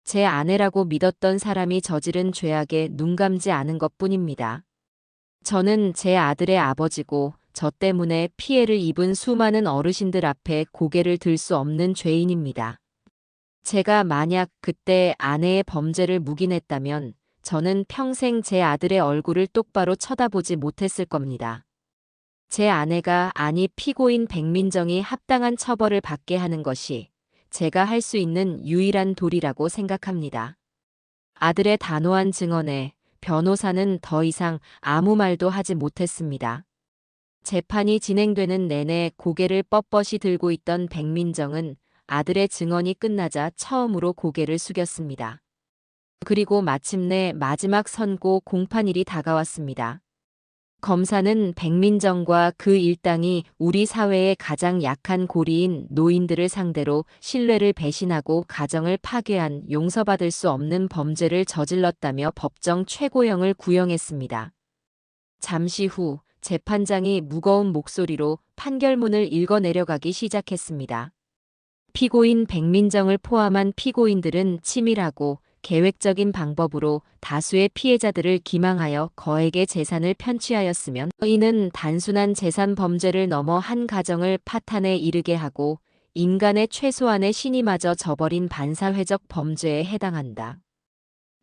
제 아내라고 믿었던 사람이 저지른 죄악에 눈 감지 않은 것뿐입니다. 저는 제 아들의 아버지고 저 때문에 피해를 입은 수많은 어르신들 앞에 고개를 들 수 없는 죄인입니다. 제가 만약 그때 아내의 범죄를 묵인했다면 저는 평생 제 아들의 얼굴을 똑바로 쳐다보지 못했을 겁니다. 제 아내가 아니 피고인 백민정이 합당한 처벌을 받게 하는 것이 제가 할 수 있는 유일한 도리라고 생각합니다. 아들의 단호한 증언에 변호사는 더 이상 아무 말도 하지 못했습니다. 재판이 진행되는 내내 고개를 뻣뻣이 들고 있던 백민정은 아들의 증언이 끝나자 처음으로 고개를 숙였습니다. 그리고 마침내 마지막 선고 공판일이 다가왔습니다. 검사는 백민정과 그 일당이 우리 사회의 가장 약한 고리인 노인들을 상대로 신뢰를 배신하고 가정을 파괴한 용서받을 수 없는 범죄를 저질렀다며 법정 최고형을 구형했습니다. 잠시 후 재판장이 무거운 목소리로 판결문을 읽어 내려가기 시작했습니다. 피고인 백민정을 포함한 피고인들은 치밀하고 계획적인 방법으로 다수의 피해자들을 기망하여 거액의 재산을 편취하였으면 이는 단순한 재산 범죄를 넘어 한 가정을 파탄에 이르게 하고 인간의 최소한의 신의마저 저버린 반사회적 범죄에 해당한다.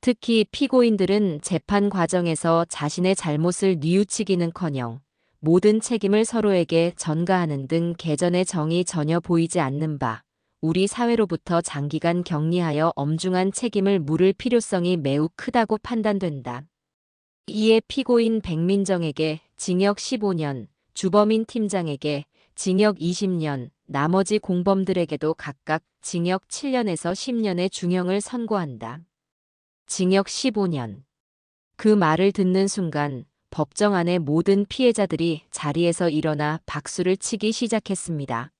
특히 피고인들은 재판 과정에서 자신의 잘못을 뉘우치기는커녕 모든 책임을 서로에게 전가하는 등 개전의 정이 전혀 보이지 않는 바 우리 사회로부터 장기간 격리하여 엄중한 책임을 물을 필요성이 매우 크다고 판단된다. 이에 피고인 백민정에게 징역 15년, 주범인 팀장에게 징역 20년, 나머지 공범들에게도 각각 징역 7년에서 10년의 중형을 선고한다. 징역 15년. 그 말을 듣는 순간 법정 안의 모든 피해자들이 자리에서 일어나 박수를 치기 시작했습니다.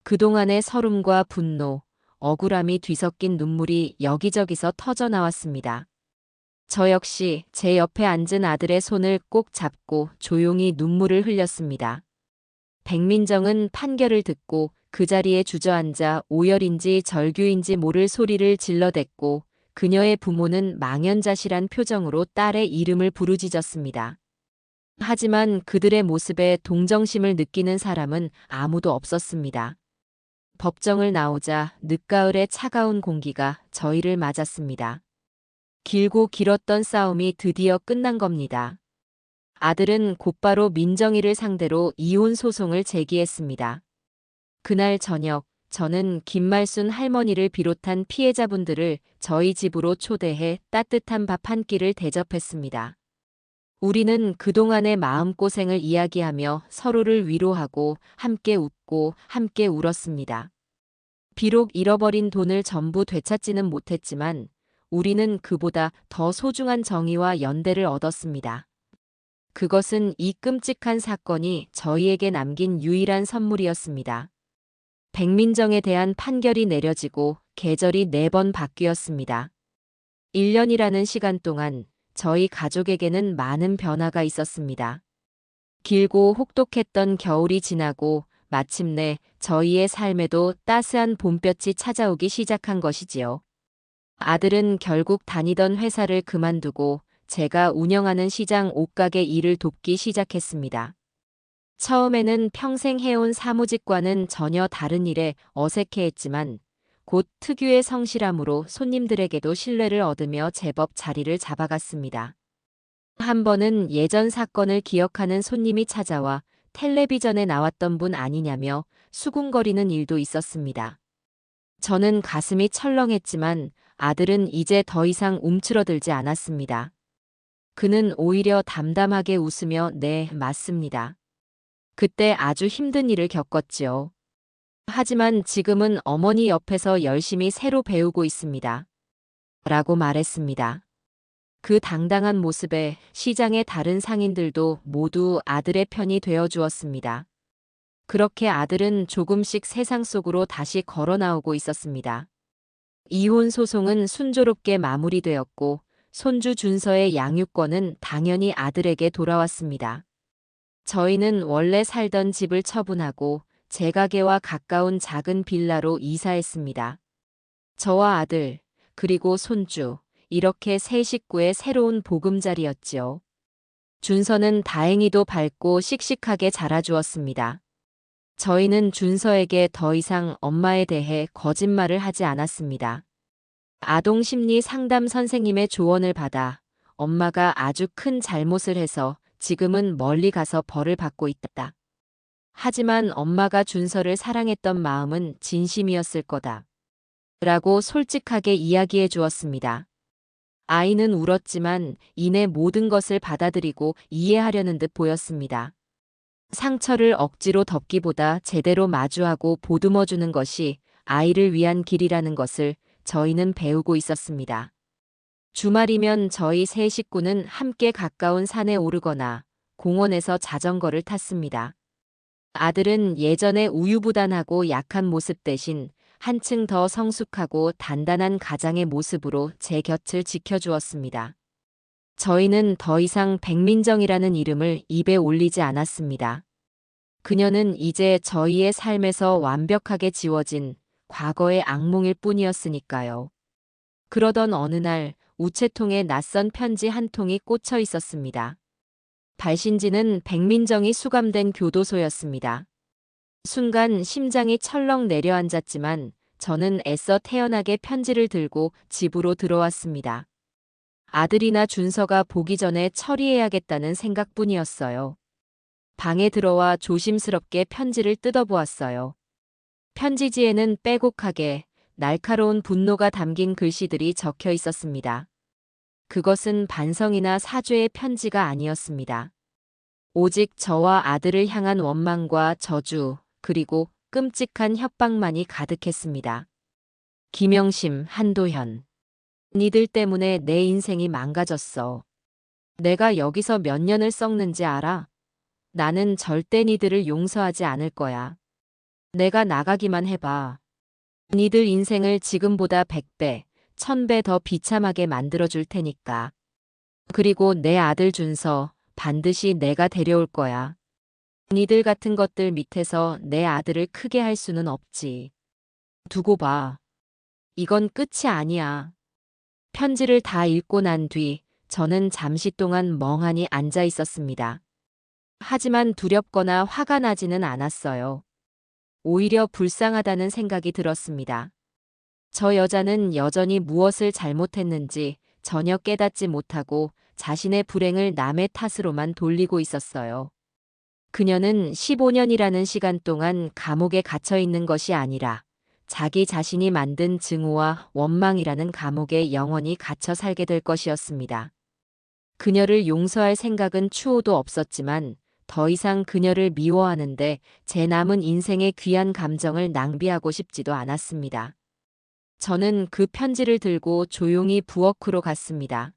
그동안의 서름과 분노, 억울함이 뒤섞인 눈물이 여기저기서 터져 나왔습니다. 저 역시 제 옆에 앉은 아들의 손을 꼭 잡고 조용히 눈물을 흘렸습니다. 백민정은 판결을 듣고 그 자리에 주저앉아 오열인지 절규인지 모를 소리를 질러댔고 그녀의 부모는 망연자실한 표정으로 딸의 이름을 부르짖었습니다. 하지만 그들의 모습에 동정심을 느끼는 사람은 아무도 없었습니다. 법정을 나오자 늦가을의 차가운 공기가 저희를 맞았습니다. 길고 길었던 싸움이 드디어 끝난 겁니다. 아들은 곧바로 민정이를 상대로 이혼 소송을 제기했습니다. 그날 저녁, 저는 김말순 할머니를 비롯한 피해자분들을 저희 집으로 초대해 따뜻한 밥 한 끼를 대접했습니다. 우리는 그동안의 마음고생을 이야기하며 서로를 위로하고 함께 웃고 함께 울었습니다. 비록 잃어버린 돈을 전부 되찾지는 못했지만 우리는 그보다 더 소중한 정의와 연대를 얻었습니다. 그것은 이 끔찍한 사건이 저희에게 남긴 유일한 선물이었습니다. 백민정에 대한 판결이 내려지고 계절이 4번 바뀌었습니다. 1년이라는 시간 동안 저희 가족에게는 많은 변화가 있었습니다. 길고 혹독했던 겨울이 지나고 마침내 저희의 삶에도 따스한 봄볕이 찾아오기 시작한 것이지요. 아들은 결국 다니던 회사를 그만두고 제가 운영하는 시장 옷가게 일을 돕기 시작했습니다. 처음에는 평생 해온 사무직과는 전혀 다른 일에 어색해했지만 곧 특유의 성실함으로 손님들에게도 신뢰를 얻으며 제법 자리를 잡아갔습니다. 한 번은 예전 사건을 기억하는 손님이 찾아와 텔레비전에 나왔던 분 아니냐며 수군거리는 일도 있었습니다. 저는 가슴이 철렁했지만 아들은 이제 더 이상 움츠러들지 않았습니다. 그는 오히려 담담하게 웃으며 네, 맞습니다. 그때 아주 힘든 일을 겪었지요. 하지만 지금은 어머니 옆에서 열심히 새로 배우고 있습니다. 라고 말했습니다. 그 당당한 모습에 시장의 다른 상인들도 모두 아들의 편이 되어 주었습니다. 그렇게 아들은 조금씩 세상 속으로 다시 걸어 나오고 있었습니다. 이혼 소송은 순조롭게 마무리되었고 손주 준서의 양육권은 당연히 아들에게 돌아왔습니다. 저희는 원래 살던 집을 처분하고 제 가게와 가까운 작은 빌라로 이사했습니다. 저와 아들, 그리고 손주, 이렇게 세 식구의 새로운 보금자리였지요. 준서는 다행히도 밝고 씩씩하게 자라주었습니다. 저희는 준서에게 더 이상 엄마에 대해 거짓말을 하지 않았습니다. 아동심리 상담 선생님의 조언을 받아 엄마가 아주 큰 잘못을 해서 지금은 멀리 가서 벌을 받고 있다. 하지만 엄마가 준서를 사랑했던 마음은 진심이었을 거다. 라고 솔직하게 이야기해 주었습니다. 아이는 울었지만 이내 모든 것을 받아들이고 이해하려는 듯 보였습니다. 상처를 억지로 덮기보다 제대로 마주하고 보듬어주는 것이 아이를 위한 길이라는 것을 저희는 배우고 있었습니다. 주말이면 저희 세 식구는 함께 가까운 산에 오르거나 공원에서 자전거를 탔습니다. 아들은 예전에 우유부단하고 약한 모습 대신 한층 더 성숙하고 단단한 가장의 모습으로 제 곁을 지켜주었습니다. 저희는 더 이상 백민정이라는 이름을 입에 올리지 않았습니다. 그녀는 이제 저희의 삶에서 완벽하게 지워진 과거의 악몽일 뿐이었으니까요. 그러던 어느 날 우체통에 낯선 편지 한 통이 꽂혀 있었습니다. 발신지는 백민정이 수감된 교도소였습니다. 순간 심장이 철렁 내려앉았지만 저는 애써 태연하게 편지를 들고 집으로 들어왔습니다. 아들이나 준서가 보기 전에 처리해야겠다는 생각뿐이었어요. 방에 들어와 조심스럽게 편지를 뜯어보았어요. 편지지에는 빼곡하게 날카로운 분노가 담긴 글씨들이 적혀 있었습니다. 그것은 반성이나 사죄의 편지가 아니었습니다. 오직 저와 아들을 향한 원망과 저주, 그리고 끔찍한 협박만이 가득했습니다. 김영심, 한도현. 니들 때문에 내 인생이 망가졌어. 내가 여기서 몇 년을 썩는지 알아? 나는 절대 니들을 용서하지 않을 거야. 내가 나가기만 해봐. 니들 인생을 지금보다 100배, 1000배 더 비참하게 만들어줄 테니까. 그리고 내 아들 준서 반드시 내가 데려올 거야. 니들 같은 것들 밑에서 내 아들을 크게 할 수는 없지. 두고 봐. 이건 끝이 아니야. 편지를 다 읽고 난 뒤 저는 잠시 동안 멍하니 앉아 있었습니다. 하지만 두렵거나 화가 나지는 않았어요. 오히려 불쌍하다는 생각이 들었습니다. 저 여자는 여전히 무엇을 잘못했는지 전혀 깨닫지 못하고 자신의 불행을 남의 탓으로만 돌리고 있었어요. 그녀는 15년이라는 시간 동안 감옥에 갇혀 있는 것이 아니라 자기 자신이 만든 증오와 원망이라는 감옥에 영원히 갇혀 살게 될 것이었습니다. 그녀를 용서할 생각은 추호도 없었지만 더 이상 그녀를 미워하는데 제 남은 인생의 귀한 감정을 낭비하고 싶지도 않았습니다. 저는 그 편지를 들고 조용히 부엌으로 갔습니다.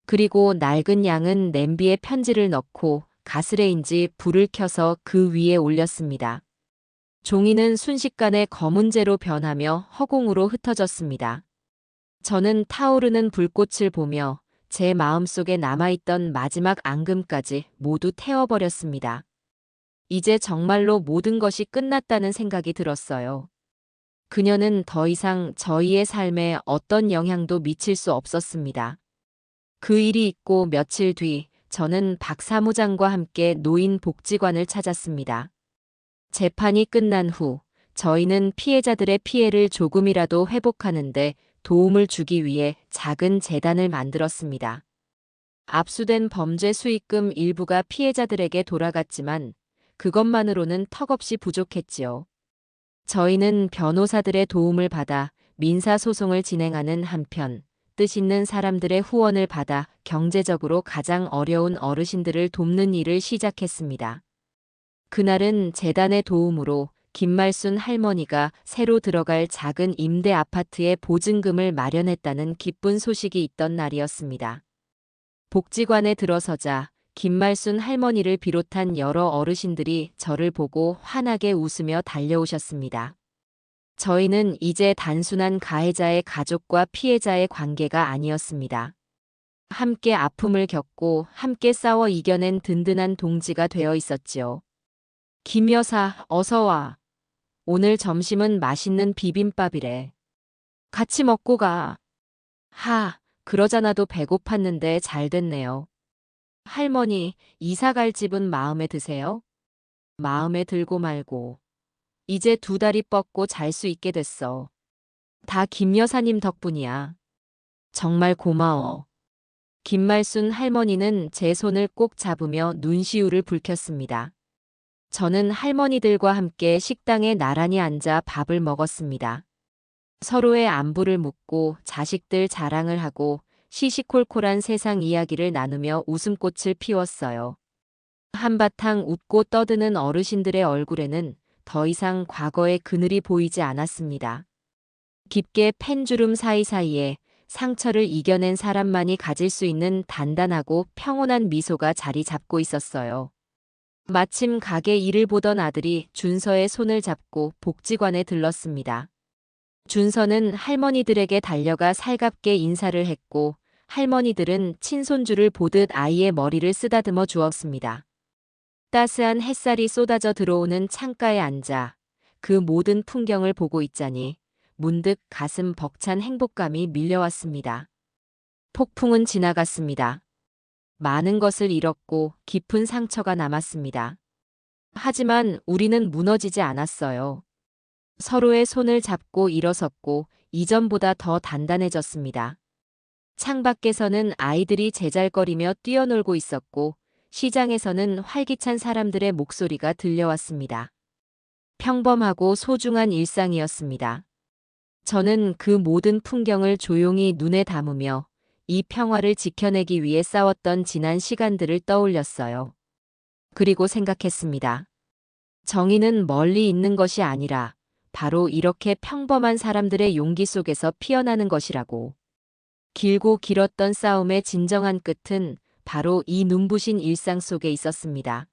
그리고 낡은 양은 냄비에 편지를 넣고 가스레인지 불을 켜서 그 위에 올렸습니다. 종이는 순식간에 검은재로 변하며 허공으로 흩어졌습니다. 저는 타오르는 불꽃을 보며 제 마음속에 남아있던 마지막 앙금까지 모두 태워버렸습니다. 이제 정말로 모든 것이 끝났다는 생각이 들었어요. 그녀는 더 이상 저희의 삶에 어떤 영향도 미칠 수 없었습니다. 그 일이 있고 며칠 뒤 저는 박 사무장과 함께 노인 복지관을 찾았습니다. 재판이 끝난 후 저희는 피해자들의 피해를 조금이라도 회복하는데 도움을 주기 위해 작은 재단을 만들었습니다. 압수된 범죄 수익금 일부가 피해자들에게 돌아갔지만 그것만으로는 턱없이 부족했지요. 저희는 변호사들의 도움을 받아 민사소송을 진행하는 한편 뜻있는 사람들의 후원을 받아 경제적으로 가장 어려운 어르신들을 돕는 일을 시작했습니다. 그날은 재단의 도움으로 김말순 할머니가 새로 들어갈 작은 임대 아파트의 보증금을 마련했다는 기쁜 소식이 있던 날이었습니다. 복지관에 들어서자 김말순 할머니를 비롯한 여러 어르신들이 저를 보고 환하게 웃으며 달려오셨습니다. 저희는 이제 단순한 가해자의 가족과 피해자의 관계가 아니었습니다. 함께 아픔을 겪고 함께 싸워 이겨낸 든든한 동지가 되어 있었지요. 김 여사, 어서 와. 오늘 점심은 맛있는 비빔밥이래. 같이 먹고 가. 그러잖아도 배고팠는데 잘 됐네요. 할머니, 이사 갈 집은 마음에 드세요? 마음에 들고 말고. 이제 2다리 뻗고 잘 수 있게 됐어. 다 김 여사님 덕분이야. 정말 고마워. 김말순 할머니는 제 손을 꼭 잡으며 눈시울을 붉혔습니다. 저는 할머니들과 함께 식당에 나란히 앉아 밥을 먹었습니다. 서로의 안부를 묻고 자식들 자랑을 하고 시시콜콜한 세상 이야기를 나누며 웃음꽃을 피웠어요. 한바탕 웃고 떠드는 어르신들의 얼굴에는 더 이상 과거의 그늘이 보이지 않았습니다. 깊게 팬 주름 사이사이에 상처를 이겨낸 사람만이 가질 수 있는 단단하고 평온한 미소가 자리 잡고 있었어요. 마침 가게 일을 보던 아들이 준서의 손을 잡고 복지관에 들렀습니다. 준서는 할머니들에게 달려가 살갑게 인사를 했고 할머니들은 친손주를 보듯 아이의 머리를 쓰다듬어 주었습니다. 따스한 햇살이 쏟아져 들어오는 창가에 앉아 그 모든 풍경을 보고 있자니 문득 가슴 벅찬 행복감이 밀려왔습니다. 폭풍은 지나갔습니다. 많은 것을 잃었고 깊은 상처가 남았습니다. 하지만 우리는 무너지지 않았어요. 서로의 손을 잡고 일어섰고 이전보다 더 단단해졌습니다. 창밖에서는 아이들이 제잘거리며 뛰어놀고 있었고 시장에서는 활기찬 사람들의 목소리가 들려왔습니다. 평범하고 소중한 일상이었습니다. 저는 그 모든 풍경을 조용히 눈에 담으며 이 평화를 지켜내기 위해 싸웠던 지난 시간들을 떠올렸어요. 그리고 생각했습니다. 정의는 멀리 있는 것이 아니라 바로 이렇게 평범한 사람들의 용기 속에서 피어나는 것이라고. 길고 길었던 싸움의 진정한 끝은 바로 이 눈부신 일상 속에 있었습니다.